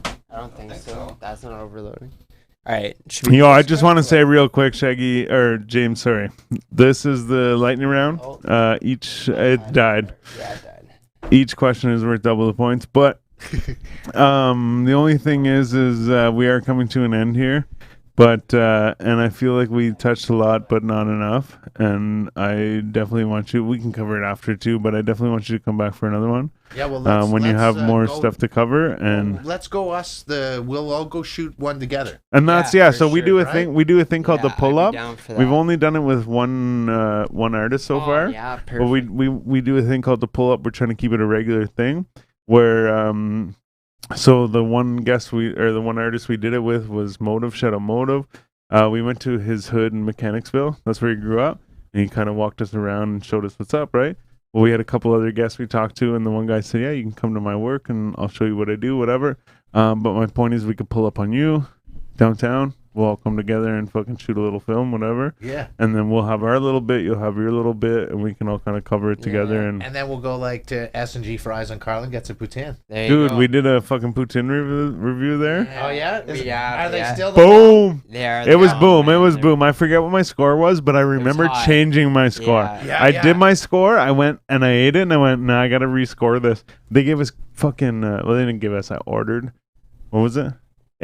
I don't think so. That's not overloading. All right. Yo, I just want to say real quick, Shaggy, or James, sorry. This is the lightning round. It died. Yeah, it died. Each question is worth double the points, but the only thing is we are coming to an end here, but and I feel like we touched a lot, but not enough, and I definitely want you. We can cover it after too, but I definitely want you to come back for another one. Yeah, well, when you have more stuff to cover, and let's go. We'll all go shoot one together. And that's so we do a thing. We do a thing called the pull up. We've only done it with one artist so far. Yeah, perfect. But we do a thing called the pull up. We're trying to keep it a regular thing, where so the one artist we did it with was Motive, Shadow Motive. We went to his hood in Mechanicsville. That's where he grew up, and he kind of walked us around and showed us what's up, right? Well, we had a couple other guests we talked to, and the one guy said, "Yeah, you can come to my work, and I'll show you what I do, whatever." But my point is, we could pull up on you downtown. We'll all come together and fucking shoot a little film, whatever. Yeah. And then we'll have our little bit, you'll have your little bit, and we can all kind of cover it together. And then we'll go like to S&G Fries on Carlin, get some poutine. Dude, we did a fucking poutine review there. Yeah. Oh, yeah? Are they still the boom? It was boom. It was boom. I forget what my score was, but I remember changing my score. I did my score. I went and I ate it, and I went, nah, I got to rescore this. They gave us fucking, they didn't give us, I ordered. What was it?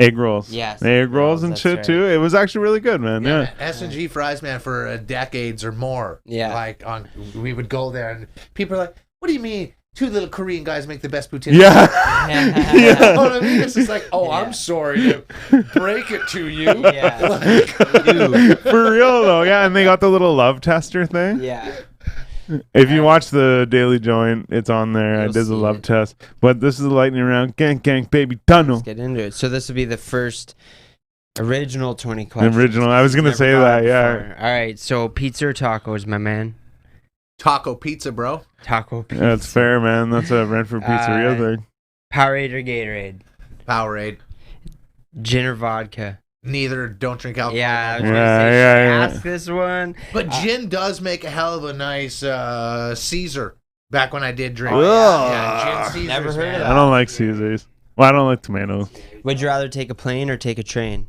Egg rolls. Yes. Egg rolls and shit, right. too. It was actually really good, man. Yeah. Man, S&G fries, man, for decades or more. Yeah. Like, we would go there, and people are like, what do you mean? 2 little Korean guys make the best poutine. Yeah. You know what I mean? It's just like, I'm sorry to break it to you. Yeah. For real, though. Yeah, and they got the little love tester thing. Yeah. If you watch the Daily Joint, it's on there. I You'll did the see love it. test. But this is the lightning round. Gang, gang, baby, tunnel. Let's get into it. So this will be the first original 20 questions. Original. I was going to Never say gone that, yeah. before. All right. So pizza or tacos, my man? Taco pizza, bro. Taco pizza. That's fair, man. That's a Renfrew Pizzeria thing. Powerade or Gatorade? Powerade. Gin or vodka? Neither. Don't drink alcohol. Yeah, I was Yeah, gonna say, yeah. ask this one. But gin does make a hell of a nice Caesar. Back when I did drink. Ugh. Yeah, gin Caesars. Never heard of man. that. I don't like Caesars. Well, I don't like tomatoes. Would you rather take a plane or take a train?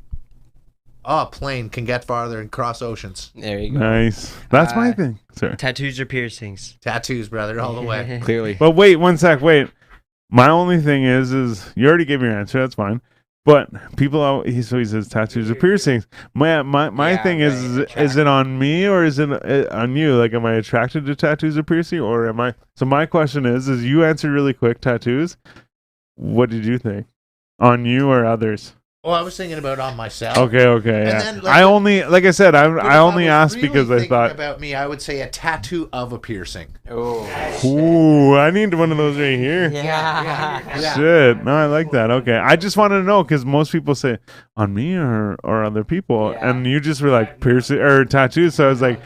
Oh, plane can get farther and cross oceans. There you go. Nice. That's my thing. Sorry. Tattoos or piercings? Tattoos, brother, all the way. Clearly. But wait, one sec. Wait. My only thing is you already gave your answer. That's fine. But people, he says tattoos or piercings. My Yeah, thing is right, it on me or is it on you? Like, am I attracted to tattoos or piercing, or am I? So my question is you answered really quick. Tattoos. What did you think? On you or others? Well, I was thinking about on myself. Okay. Yeah. then, like, I only, like I said, But if I only was asked really because I thinking thought, about me, I would say a tattoo of a piercing. Oh. ooh, I need one of those right here. Yeah. Shit. No, I like that. Okay. I just wanted to know because most people say on me or other people. Yeah. And you just were like piercing or tattoos. So I was like,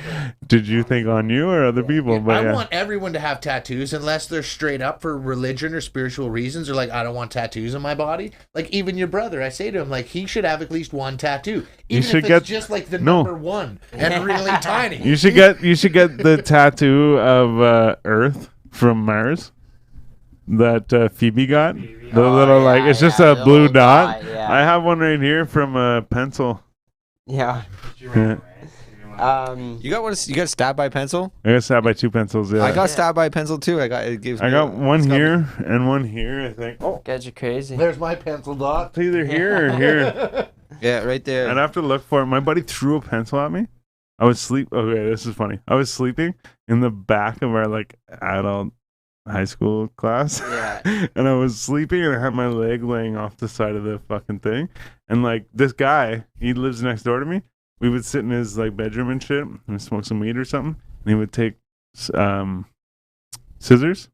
did you think on you or other people? But I want everyone to have tattoos unless they're straight up for religion or spiritual reasons, or like, I don't want tattoos on my body. Like, even your brother, I say to him, like, he should have at least one tattoo. Even should if get- it's just like the No. number 1 and really tiny. you should get the tattoo of Earth from Mars that Phoebe got. The little like it's just a the blue little dot. yeah. I have one right here from a pencil. Yeah. Yeah. You got stabbed by a pencil? I got stabbed by 2 pencils. Yeah. I got stabbed by a pencil too. I got one here and one here. I think. Oh, Guys are crazy. There's my pencil dot. it's either here or here. Yeah, right there. I'd have to look for it. My buddy threw a pencil at me. I was Okay, this is funny. I was sleeping in the back of our like adult high school class. Yeah. And I was sleeping and I had my leg laying off the side of the fucking thing. And like this guy, he lives next door to me. We would sit in his like bedroom and shit and smoke some weed or something. And he would take scissors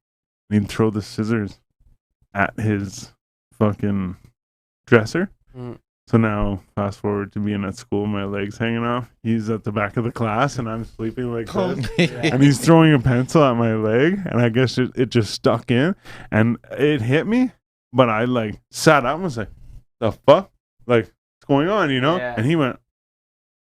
and he'd throw the scissors at his fucking dresser. Mm. So now, fast forward to being at school, my leg's hanging off. He's at the back of the class, and I'm sleeping like this. And he's throwing a pencil at my leg, and I guess it just stuck in, and it hit me. But I like sat up and was like, "The fuck? Like, what's going on?" You know? Yeah. And he went,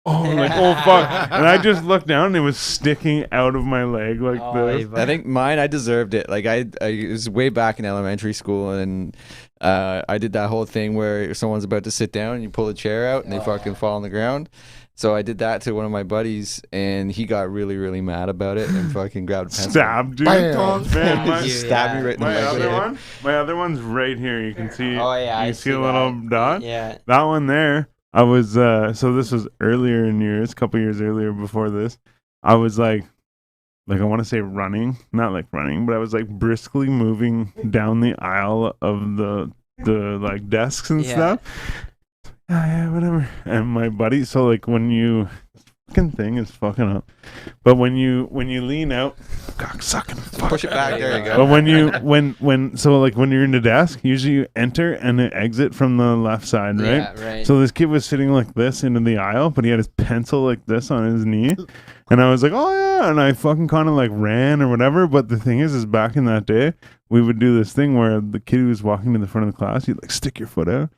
"Oh, like oh fuck!" And I just looked down, and it was sticking out of my leg like this. I think mine, I deserved it. Like I it was way back in elementary school, and I did that whole thing where someone's about to sit down and you pull a chair out and they fucking fall on the ground. So I did that to one of my buddies, and he got really, really mad about it and fucking grabbed a pencil. Stabbed, dude. Bam. Man, Stabbed me right in the my leg. other Yeah. one, my other one's right here. You can see. Oh, yeah, you I can see a little that. dot. Yeah. That one there. I was so this was earlier in years, a couple years earlier before this. I was like I want to say running, not like running, but I was like briskly moving down the aisle of the like desks and Yeah. stuff. Yeah, whatever. And my buddy, so like when you fucking thing is fucking up, but when you lean out, cocksucking, Push it back. There you but go. when you when so like when you're in the desk, usually you enter and then exit from the left side, right? Yeah, right. So this kid was sitting like this into the aisle, but he had his pencil like this on his knee. And I was like, oh yeah, and I fucking kind of like ran or whatever. But the thing is back in that day, we would do this thing where the kid who was walking to the front of the class, you'd like stick your foot out,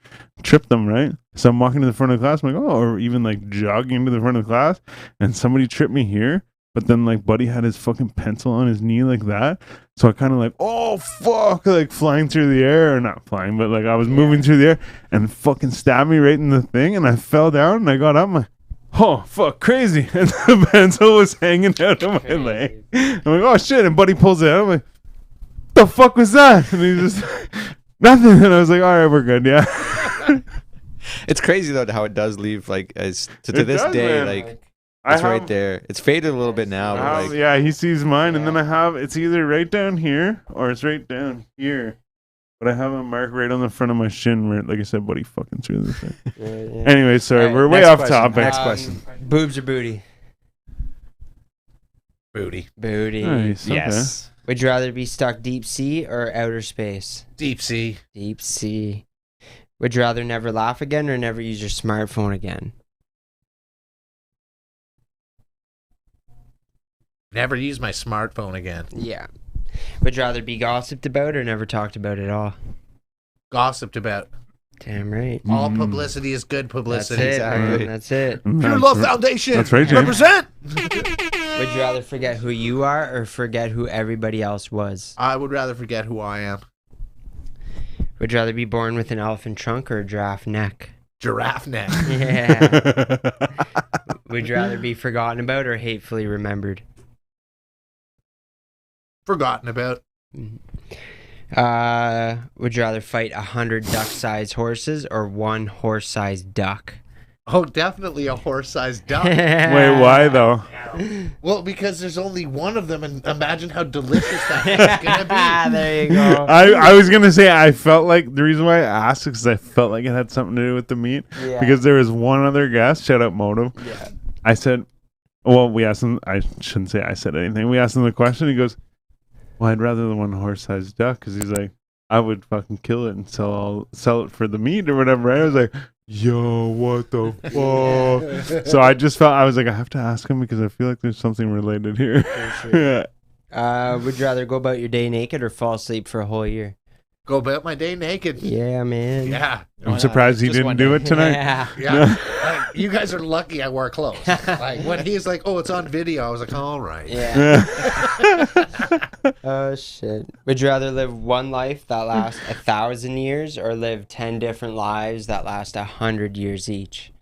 trip them, right? So I'm walking to the front of the class, I'm like, oh, or even like jogging to the front of the class, and somebody tripped me here. But then like buddy had his fucking pencil on his knee like that. So I kind of like, oh fuck, like flying through the air, or not flying, but like I was moving through the air and fucking stabbed me right in the thing, and I fell down and I got up, I'm like, oh fuck, crazy. And the pencil was hanging out of my leg. I'm like, oh shit, and buddy pulls it out. I'm like, the fuck was that? And he's just nothing. And I was like, all right, we're good, yeah. It's crazy though how it does leave like as to this day, man. like it's right there. It's faded a little bit now, but like yeah, he sees mine, and then I have it's either right down here or it's right down here. But I have a mark right on the front of my shin where, like I said, buddy, fucking through this thing. Yeah. Anyway, sorry, Right, we're way off topic. Next question. Boobs or booty? Booty. Booty. Nice, okay. yes. Would you rather be stuck deep sea or outer space? Deep sea. Deep sea. Would you rather never laugh again or never use your smartphone again? Never use my smartphone again. Yeah. Would you rather be gossiped about or never talked about at all? Gossiped about. Damn right. All publicity is good publicity. That's it, exactly. man. That's it. Pure Love Foundation. That's right, James. Represent. Would you rather forget who you are or forget who everybody else was? I would rather forget who I am. Would you rather be born with an elephant trunk or a giraffe neck? Giraffe neck. Yeah. Would you rather be forgotten about or hatefully remembered? Forgotten about. Would you rather fight 100 duck-sized horses or one horse-sized duck? Oh, definitely a horse-sized duck. Wait, why though? Well, because there's only one of them, and imagine how delicious that is gonna be. There you go. I was gonna say I felt like the reason why I asked is because I felt like it had something to do with the meat. Yeah. Because there was one other guest, shout out Moto. Yeah. I said, well, we asked him. I shouldn't say I said anything. We asked him the question. He goes, "Well, I'd rather the one horse-sized duck," because he's like, I would fucking kill it and sell it for the meat or whatever. I was like, yo, what the fuck? So I just felt, I was like, I have to ask him because I feel like there's something related here. Sure. Would you rather go about your day naked or fall asleep for a whole year? Go about my day naked. Yeah, man. Yeah. I'm surprised he Just didn't one do day. it tonight. Yeah. Yeah. Like, you guys are lucky I wore clothes. Like when he's like, oh, it's on video, I was like, all right. Yeah. Oh, shit. Would you rather live one life that lasts 1,000 years or live 10 different lives that last 100 years each?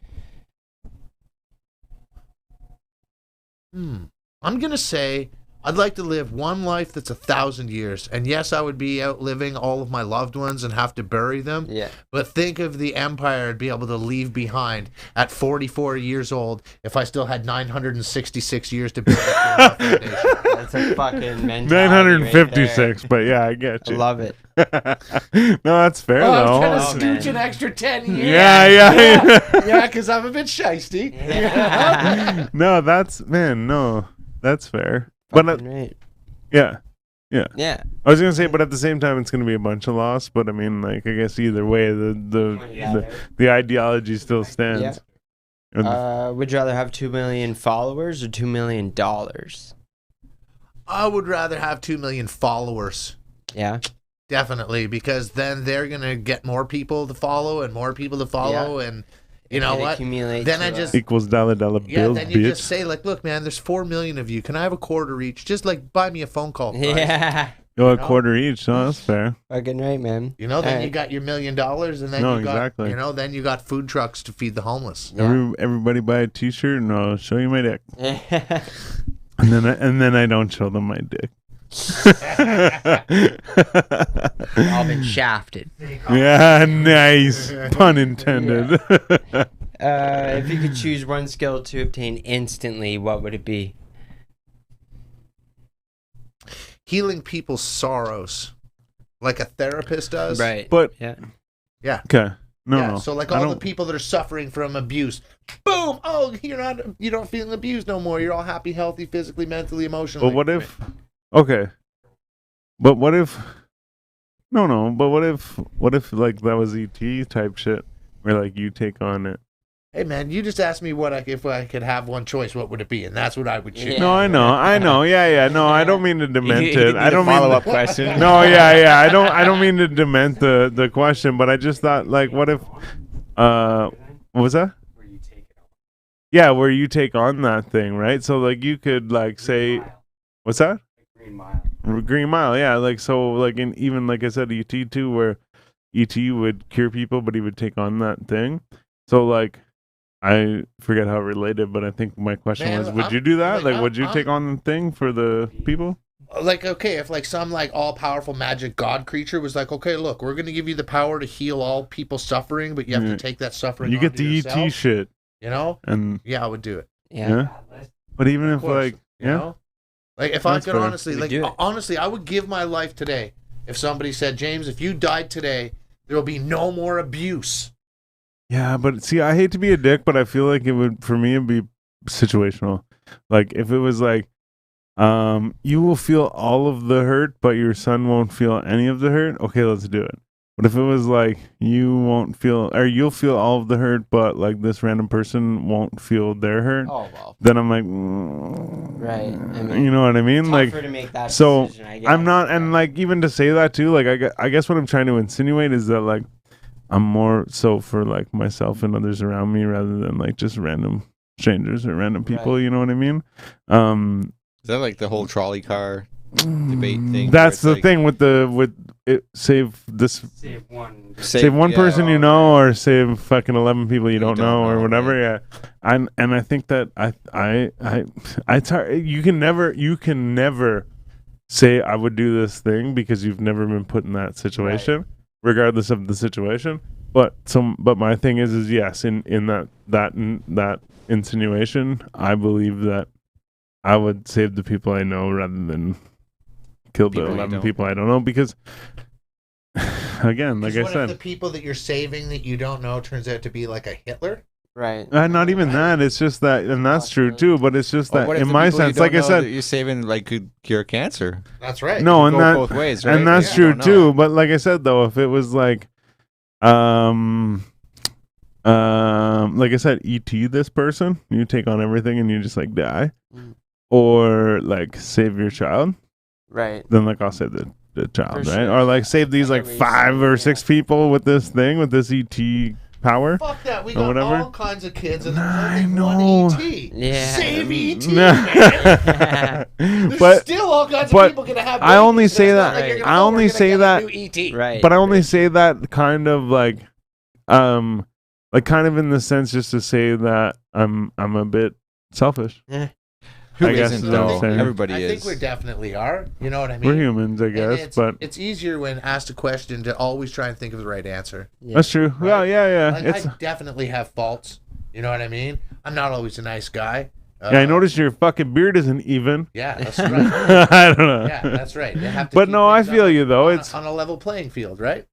I'm going to say I'd like to live one life that's 1,000 years. And yes, I would be outliving all of my loved ones and have to bury them. Yeah. But think of the empire I'd be able to leave behind at 44 years old if I still had 966 years to build a foundation. That's a fucking mentality 956, right but yeah, I get there. I you. love it. No, that's fair Oh, though. I'm Oh, trying to scooch man. an extra 10 years. Yeah. Yeah, because I'm a bit shisty. No, that's fair. But Fucking right. yeah. Yeah. I was gonna say, but at the same time, it's gonna be a bunch of loss. But I mean, like, I guess either way, the ideology still stands. Would you rather have 2 million followers or $2 million? I would rather have 2 million followers. Yeah. Definitely, because then they're going to get more people to follow and more people to follow. And you know what? Then I just... equals dollar bills, then you bitch. just say, like, look, man, there's 4 million of you. Can I have a quarter each? Just, like, buy me a phone call price. Yeah. Oh, a quarter each. So that's fair. Fucking right, man. You know, then All you right. got your $1 million, and then you got, exactly. you know, then you got food trucks to feed the homeless. Yeah. Everybody buy a T-shirt, and I'll show you my dick. And then I don't show them my dick. All been shafted. Yeah, nice. Pun intended. If you could choose one skill to obtain instantly, what would it be? Healing people's sorrows, like a therapist does. Right. But Yeah. Yeah. okay, no. So like I all the don't- people that are suffering from abuse, boom! Oh, you don't feel abused no more. You're all happy, healthy, physically, mentally, emotionally. But what if? Okay. But what if? No. But what if like that was ET type shit, where like you take on it? Hey man, you just asked me if I could have one choice, what would it be? And that's what I would choose. Yeah. No, I know. Yeah. No, I don't mean to dement it. I don't mean follow-up question. No, yeah. I don't mean to dement the question, but I just thought like, what if? What was that? Where you take it on. Yeah, where you take on that thing, right? So like you could like say, what's that? Green Mile. Green Mile, yeah. Like so, like in even like I said, ET too, where ET would cure people, but he would take on that thing. So like, I forget how it related, but I think my question Man, was, would you do that? Like, would you I'm- take on the thing for the people? like, okay, if like some like all-powerful magic god creature was like, okay, look, we're gonna give you the power to heal all people suffering, but you have to take that suffering. You get the yourself, ET shit, you know. and yeah, I would do it. Yeah. But even if like, you know? Like if I could honestly, like honestly, I would give my life today if somebody said, James, if you died today, there will be no more abuse. Yeah, but see, I hate to be a dick, but I feel like it would, for me, it'd be situational. Like if it was like, you will feel all of the hurt, but your son won't feel any of the hurt. Okay, let's do it. But if it was like you won't feel, or you'll feel all of the hurt, but like this random person won't feel their hurt, then I'm like, right. I mean, you know what I mean? Like, to make that so decision, I guess. I'm not, and like even to say that too, like I guess what I'm trying to insinuate is that like I'm more so for like myself and others around me rather than like just random strangers or random people. Right. You know what I mean? Is that like the whole trolley car debate thing? That's the like, thing with it. Save one person you know, or save fucking 11 people you don't know, or whatever. Right? Yeah, and I think that you can never say I would do this thing because you've never been put in that situation, regardless of the situation. But my thing is yes, in that insinuation, I believe that I would save the people I know rather than kill the 11 people I don't know, because again, like I said, if the people that you're saving that you don't know turns out to be like a Hitler? Right. Not even that. It's just that, and that's true too. But it's just that, in my sense, like I said, you're saving like could cure cancer. That's right. No, and that both ways, right? And that's true too. But like I said, though, if it was like, like I said, ET this person, you take on everything and you just like die, or like save your child, right? Then like I'll save the child, right? Or like save these like 5 or 6 people with this thing, with this ET power. Fuck that. We got whatever. all kinds of kids and there's only one ET. Yeah. Save ET, man. There's still all kinds of people gonna have babies. I only say that. Like I only say that. Right. But I only say that kind of like kind of in the sense just to say that I'm a bit selfish. Yeah. Who isn't though? Everybody is. I think we definitely are. You know what I mean? We're humans, I guess, but it's easier when asked a question to always try and think of the right answer. Yeah. That's true. Right? Well, yeah. Like, I definitely have faults. You know what I mean? I'm not always a nice guy. Yeah, I noticed your fucking beard isn't even. Yeah, that's right. I don't know. Yeah, that's right. You have to but no, I feel you though. It's on a level playing field, right?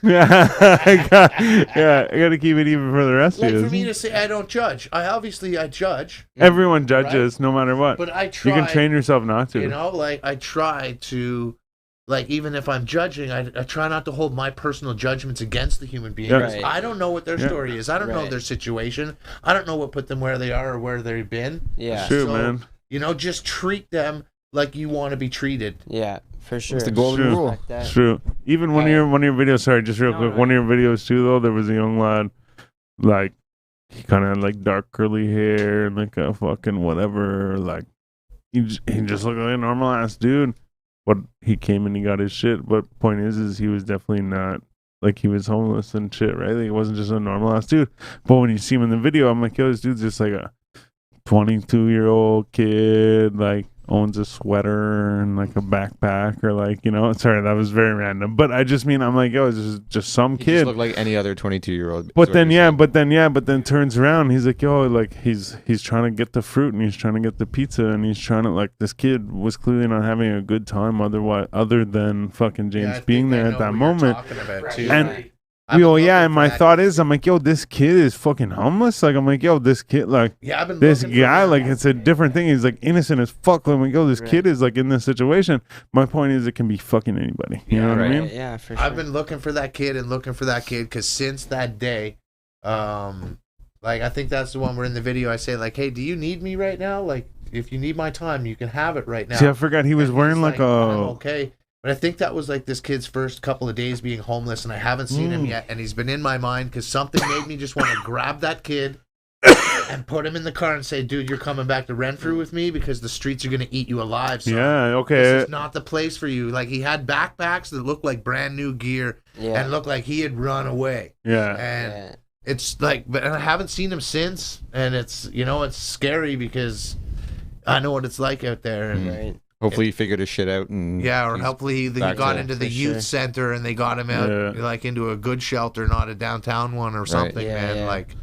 Yeah, I got to keep it even for the rest of you. Like for me to say I don't judge, I judge. Everyone judges, no matter what. But I try. You can train yourself not to. You know, like I try to, like even if I'm judging, I try not to hold my personal judgments against the human being. Yeah. I don't know what their story is. I don't know their situation. I don't know what put them where they are or where they've been. Yeah, sure, man. You know, just treat them like you want to be treated. Yeah. For sure. It's the golden rule. It's true. Even one of your videos, sorry, just real quick, one of your videos too though, there was a young lad, like he kind of had like dark curly hair and like a fucking whatever, like he just looked like a normal ass dude. But he came and he got his shit. But point is he was definitely not like he was homeless and shit, right? Like, he wasn't just a normal ass dude. But when you see him in the video, I'm like, yo, this dude's just like a 22-year-old kid, like owns a sweater and like a backpack, or like, you know, sorry, that was very random, but I just mean, I'm like, yo, this is just some kid. Just look like any other 22-year-old. But then turns around, he's like, yo, like he's trying to get the fruit and he's trying to get the pizza and he's trying to, like, this kid was clearly not having a good time other than fucking James being there at that moment. And my thought is, I'm like, yo, this kid is fucking homeless. Like, I'm like, yo, this kid, like, this guy, like, it's a different thing. He's like innocent as fuck. I'm like, yo, this kid is like in this situation. My point is, it can be fucking anybody. You know what I mean? Yeah, for sure. I've been looking for that kid because since that day, like, I think that's the one where in the video I say, like, hey, do you need me right now? Like, if you need my time, you can have it right now. See, I forgot he was wearing like a. Okay. But I think that was like this kid's first couple of days being homeless, and I haven't seen him yet. And he's been in my mind because something made me just want to grab that kid and put him in the car and say, dude, you're coming back to Renfrew with me because the streets are going to eat you alive. So this is not the place for you. Like, he had backpacks that looked like brand new gear and looked like he had run away. Yeah. And it's like, but I haven't seen him since. And it's, you know, it's scary because I know what it's like out there. And, Hopefully he figured his shit out and or hopefully he got into the youth center and they got him out like into a good shelter, not a downtown one or something, man. Yeah. Like,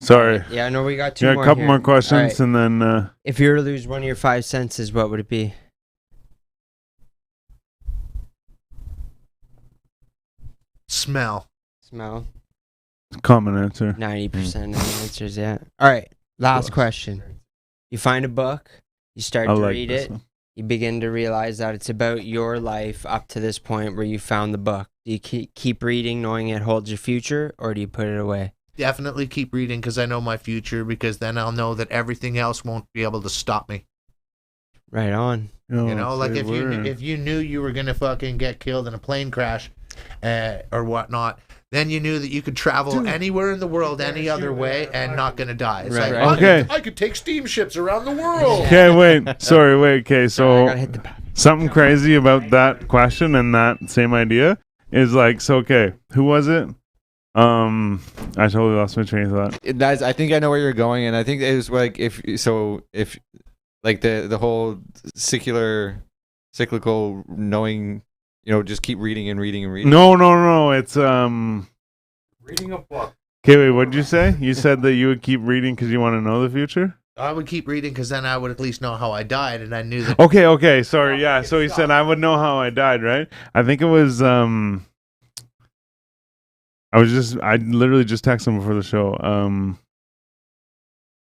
sorry. Yeah, I know we got two more. A couple here. more questions, Right. and then if you were to lose one of your 5 senses, what would it be? smell. common answer. 90% of the answers, yeah. All right, last question. You find a book, you start to read it, you begin to realize that it's about your life up to this point where you found the book. Do you keep reading knowing it holds your future, or do you put it away? Definitely keep reading because I know my future, because then I'll know that everything else won't be able to stop me. Right on. You know, like if you knew you were going to fucking get killed in a plane crash or whatnot, then you knew that you could travel anywhere in the world any other way and not going to die. It's like, okay. I could take steamships around the world. Okay, wait. Sorry, wait. Okay, so something crazy about that question and that same idea is like, so okay, who was it? I totally lost my train of thought. I think I know where you're going, and I think it was like if like the whole cyclical knowing, just keep reading and reading and reading. No. It's reading a book. Okay, wait. What did you say? You said that you would keep reading because you want to know the future. I would keep reading because then I would at least know how I died, and I knew that. Okay. Sorry. Yeah. So he said I would know how I died, right? I think it was I literally just texted him before the show.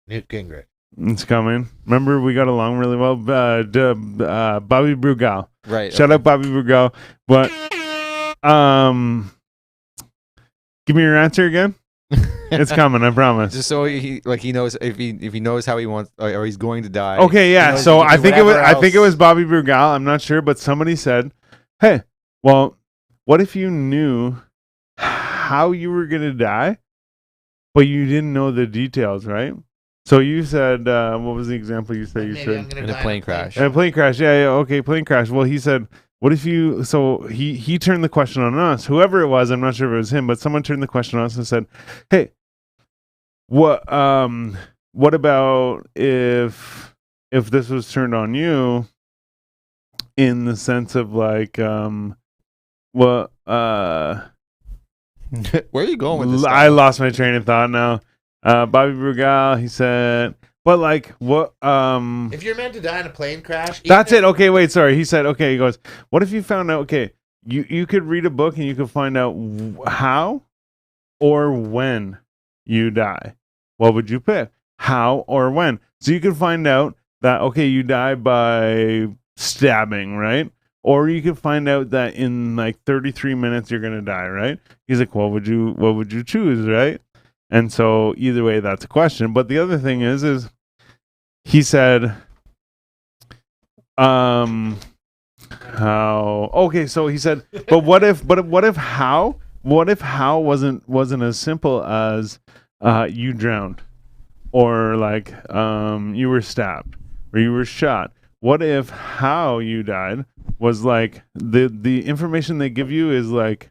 Newt Gingrich. It's coming. Remember, we got along really well. Bobby Brugal. Right. Shout out Bobby Brugal. But give me your answer again. It's coming, I promise. Just so he knows if he knows how he wants or he's going to die. Okay, yeah. So I think it was Bobby Brugal. I'm not sure, but somebody said, "Hey, well, what if you knew how you were gonna die, but you didn't know the details, right?" So you said, what was the example you said? You said in a plane crash. In a plane crash. Yeah. Okay, plane crash. Well, he said, what if you? So he turned the question on us. Whoever it was, I'm not sure if it was him, but someone turned the question on us and said, "Hey, what about if this was turned on you, in the sense of like, what Where are you going with this? I lost my train of thought now. Bobby Brugal, he said, but like, what? If you're meant to die in a plane crash, That's it. Okay, wait, sorry. He said, okay, he goes, what if you found out, okay, you could read a book and you could find out how or when you die. What would you pick? How or when? So you could find out that, okay, you die by stabbing, right? Or you could find out that in like 33 minutes you're gonna die, right? He's like, what would you choose, right? And so either way, that's a question. But the other thing is he said, how? Okay, so he said, but what if how wasn't as simple as you drowned, or like you were stabbed, or you were shot? What if how you died was like the information they give you is like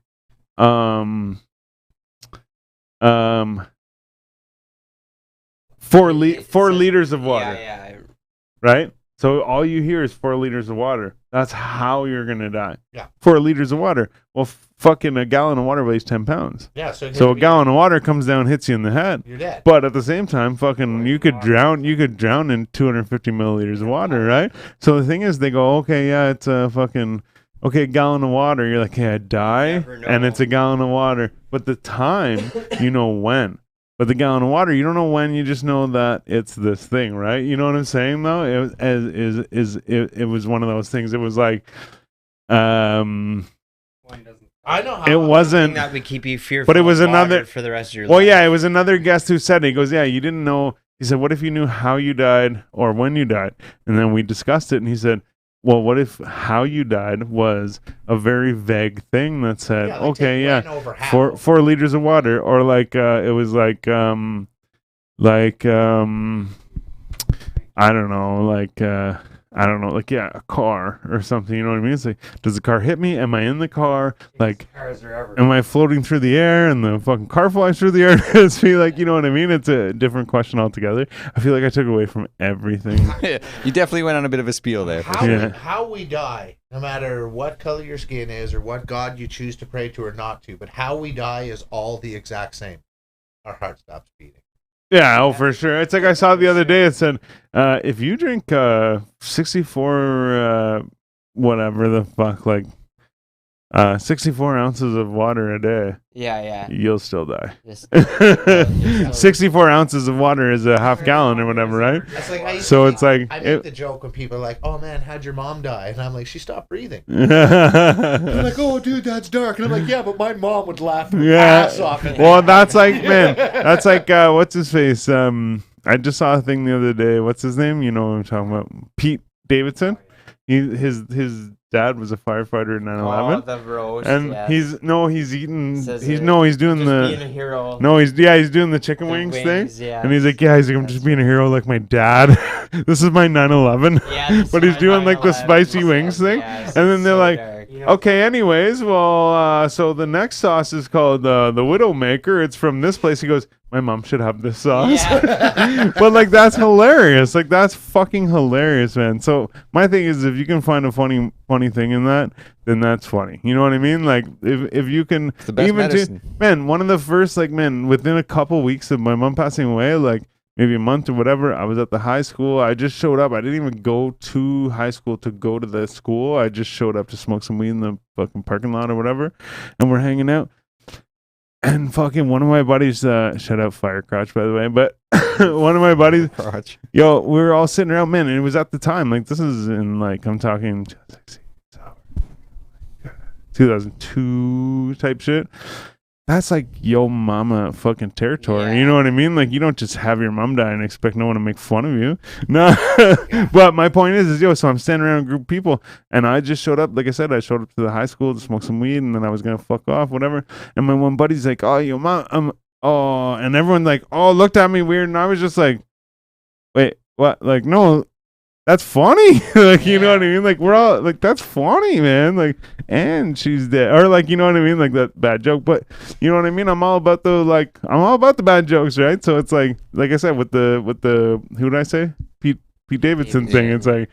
4 liters of water. Yeah. Right? So all you hear is 4 liters of water. That's how you're gonna die. Yeah. 4 liters of water. Well, fucking a gallon of water weighs 10 pounds. Yeah. So a gallon of water comes down, hits you in the head. You're dead. But at the same time, fucking you could drown in 250 milliliters of water, right? So the thing is, they go, okay, yeah, it's a fucking a gallon of water. You're like, hey, I die, and it's a gallon of water. But the time, you know when. But the gallon of water, you don't know when. You just know that it's this thing, right? You know what I'm saying, though? It was one of those things. It was like, I know how it wasn't that would keep you fearful. But it was of another water for the rest of your life. Well, yeah, it was another guest who said it. He goes, yeah, you didn't know. He said, what if you knew how you died or when you died? And then we discussed it, and he said, well, what if how you died was a very vague thing that said, like okay, yeah, over half. 4 liters of water, or like it was like I don't know, like I don't know, like, a car or something, you know what I mean? It's like, does the car hit me? Am I in the car? Like, am I floating through the air and the fucking car flies through the air? It's me, like, you know what I mean? It's a different question altogether. I feel like I took away from everything. You definitely went on a bit of a spiel there. How we die, no matter what color your skin is or what God you choose to pray to or not to, but how we die is all the exact same. Our heart stops beating. Yeah, oh, for sure. It's like I saw the other day. It said, if you drink 64, whatever the fuck, like 64 ounces of water a day, you'll still die. 64 ounces of water is a half gallon or whatever, right? I make the joke when people are like, "Oh man, how'd your mom die?" And I'm like, "She stopped breathing." They're like, "Oh dude, that's dark." And I'm like, "Yeah, but my mom would laugh her ass off." Well, that's like, man, that's like what's his face? I just saw a thing the other day. What's his name? You know what I'm talking about? Pete Davidson. His dad was a firefighter in 9/11. Oh, the roast, and he's doing being a hero. He's doing the chicken wings thing. Yeah. And he's like, I'm just being a hero like my dad. This is my 9/11. Yeah, but he's doing like the spicy wings thing. Yeah, and then they're like, dark. okay, anyways, well, so the next sauce is called the Widowmaker. It's from this place. He goes, my mom should have this sauce. Yeah. But like, that's hilarious. Like, that's fucking hilarious, man. So my thing is, if you can find a funny thing in that, then that's funny. You know what I mean? Like, if you can, it's the best medicine. Man, one of the first, like, man, within a couple weeks of my mom passing away, like maybe a month or whatever, I was at the high school. I just showed up. I didn't even go to high school to go to the school. I just showed up to smoke some weed in the fucking parking lot or whatever, and we're hanging out. And fucking one of my buddies, shout out Firecrotch, by the way, but one of my buddies, we were all sitting around, man, and it was at the time, like, this is in, like, I'm talking 2002 type shit. That's like yo mama fucking territory. Yeah. You know what I mean? Like, you don't just have your mom die and expect no one to make fun of you. No. But my point is so I'm standing around a group of people, and I just showed up. Like I said, I showed up to the high school to smoke some weed, and then I was gonna fuck off, whatever. And my one buddy's like, oh, yo mom, and everyone like, looked at me weird, and I was just like, wait, what? Like, no, that's funny. Like, you know what I mean? Like, we're all like, that's funny, man. Like, and she's dead, or like, you know what I mean? Like, that bad joke, but you know what I mean? I'm all about the bad jokes, right? So it's like I said, with the who did I say? Pete Davidson thing. It's like,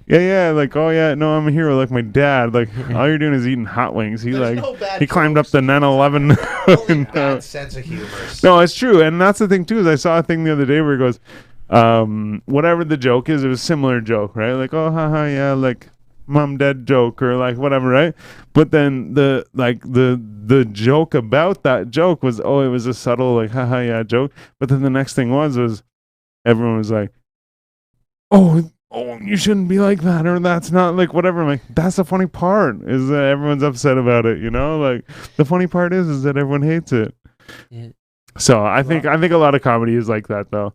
like, oh yeah, no, I'm a hero like my dad. Like, all you're doing is eating hot wings. He he climbed up the 9/11. Bad sense of humor. No, it's true, and that's the thing too. Is I saw a thing the other day where it goes, whatever the joke is, it was a similar joke, right? Like, oh, haha, yeah, like mom dead joke or like whatever, right? But then the joke about that joke was, oh, it was a subtle like haha, yeah joke. But then the next thing was everyone was like, oh, you shouldn't be like that, or that's not like whatever. I'm like, that's the funny part, is that everyone's upset about it, you know? Like, the funny part is that everyone hates it. Yeah. So I think a lot of comedy is like that, though.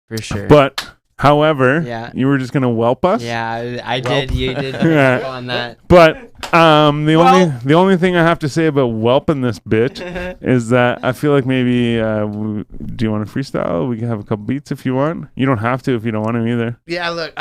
For sure. But however, you were just gonna whelp us. Yeah, I did. You did on that. But the only thing I have to say about whelping this bitch is that I feel like maybe do you want to freestyle? We can have a couple beats if you want. You don't have to if you don't want to either. Yeah, look,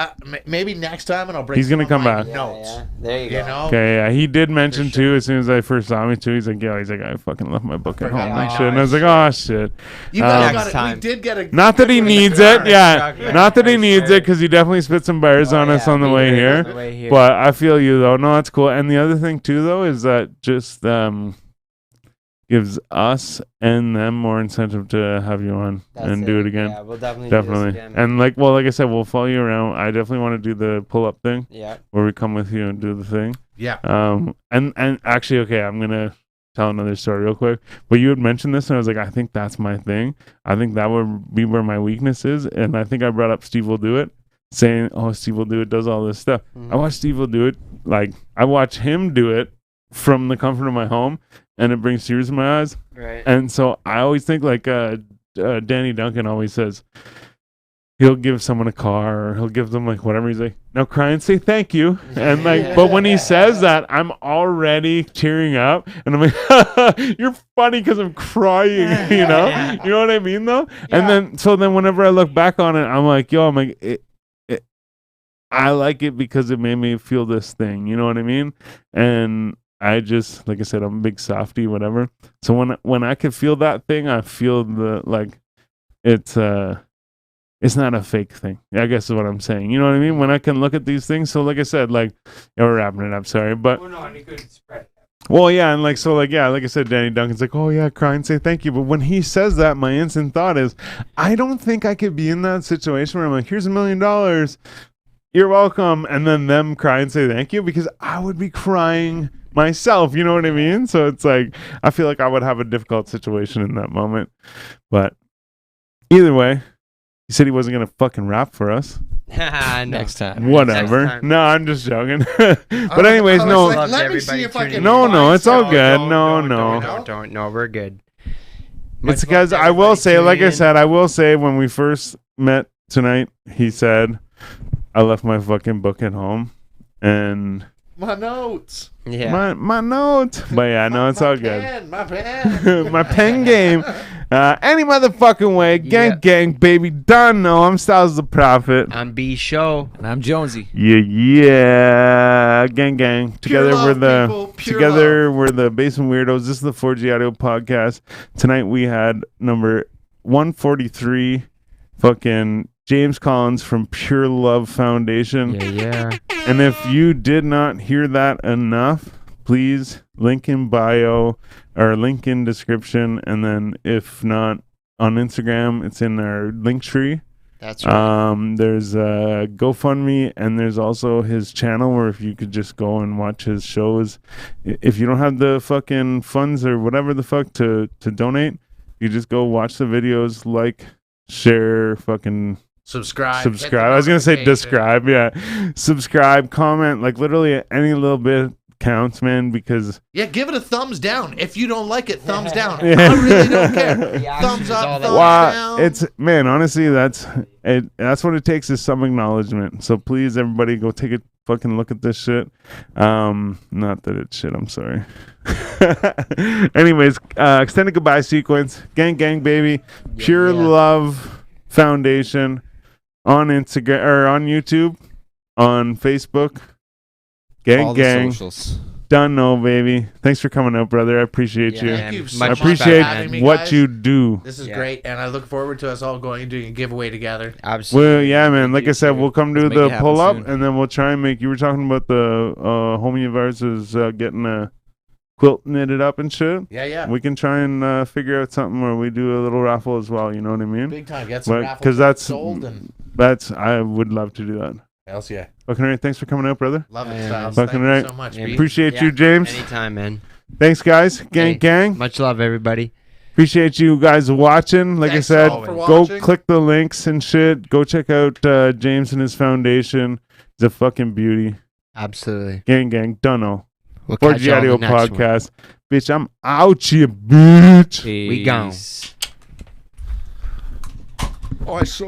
maybe next time, and I'll bring. He's gonna come back. Notes. Yeah. There you go. Know? Okay, yeah, he did mention too. As soon as I first saw me too, he's like, I fucking left my book at home and shit. And I was like, oh shit. You guys got it. We did get a. Not that he needs it. Yeah, not that he needs it, because he definitely spit some bars on us on the way here. But I feel you though. No, that's cool. And the other thing too though is that just gives us and them more incentive to have you on and do it again. Yeah, we'll definitely do this again. And like I said, we'll follow you around. I definitely want to do the pull up thing. Yeah. Where we come with you and do the thing. Yeah. And actually, okay, I'm gonna tell another story real quick. But you had mentioned this, and I was like, I think that's my thing. I think that would be where my weakness is. And I think I brought up Steve Will Do It, saying, oh, Steve Will Do It does all this stuff. I watch Steve Will Do It. Like, I watch him do it from the comfort of my home, and it brings tears in my eyes. Right. And so I always think like Danny Duncan always says, he'll give someone a car, or he'll give them like whatever. He's like, now cry and say thank you. And like, but when he says that, I'm already tearing up, and I'm like, you're funny because I'm crying, you know? You know what I mean though? Yeah. And then, so then whenever I look back on it, I'm like, I like it because it made me feel this thing. You know what I mean? And I just, like I said, I'm a big softie, whatever. So when I can feel that thing, I feel it's not a fake thing, I guess is what I'm saying. You know what I mean? When I can look at these things. So like I said, we're wrapping it up, sorry. But well, yeah, and like I said, Danny Duncan's like, oh yeah, cry and say thank you. But when he says that, my instant thought is, I don't think I could be in that situation where I'm like, here's $1 million, you're welcome, and then them cry and say thank you, because I would be crying myself, you know what I mean? So it's like, I feel like I would have a difficult situation in that moment. But either way, he said he wasn't gonna fucking rap for us. Next time. Whatever. Next time. No, I'm just joking. But anyways, no. Like, let me see if I can. No, it's all good. No. No, we're good. It's because I will say, like I said, when we first met tonight, he said, I left my fucking book at home, and my notes. Yeah. My notes. But yeah, no, it's all good. My pen. My pen game. Any motherfucking way. Gang, baby. Done. No, I'm Styles the Prophet. I'm B Show. And I'm Jonesy. Yeah. Gang. Together Pure love, we're the Basement Weirdos. This is the 4G Audio Podcast. Tonight we had number 143, fucking James Collins from PureLove Foundation. Yeah. And if you did not hear that enough, please link in bio or link in description. And then if not on Instagram, it's in our link tree. That's right. There's a GoFundMe, and there's also his channel where if you could just go and watch his shows. If you don't have the fucking funds or whatever the fuck to donate, you just go watch the videos, like, share, fucking Subscribe. I was gonna say describe. Yeah, subscribe, comment, like literally any little bit counts, man. Because give it a thumbs down. If you don't like it, thumbs down. I really don't care. Thumbs up, thumbs down. It's, man, honestly, that's it. That's what it takes, is some acknowledgement. So please, everybody, go take a fucking look at this shit. Not that it's shit. I'm sorry. Anyways, extended goodbye sequence. Gang, baby. PureLove Foundation. On Instagram or on YouTube, on Facebook, gang, Socials. Done, no, baby. Thanks for coming out, brother. I appreciate you. Thank you so I much appreciate for having me, what guys. you do. This is great, and I look forward to us all going and doing a giveaway together. Absolutely. Well, yeah, man. Like I said, we'll come to Let's make the it happen pull up, soon. and then we'll try and make. You were talking about the homie of ours is getting a quilt knitted up and shit. Yeah. We can try and figure out something where we do a little raffle as well. You know what I mean? Big time. Get some raffles because that's sold and. I would love to do that. Else, yeah. Fucking right. Thanks for coming out, brother. Love it, Yeah, Styles. fucking Thank right. you so much, B. Appreciate you, James. Anytime, man. Thanks, guys. Gang. Much love, everybody. Appreciate you guys watching. Like Thanks I said, all for go watching. click the links and shit. Go check out James and his foundation. He's a fucking beauty. Absolutely. Gang. Dunno. We'll catch 4G you on Audio the next one. Podcast. Bitch, I'm out here, bitch. We gone. Peace. Oh, I saw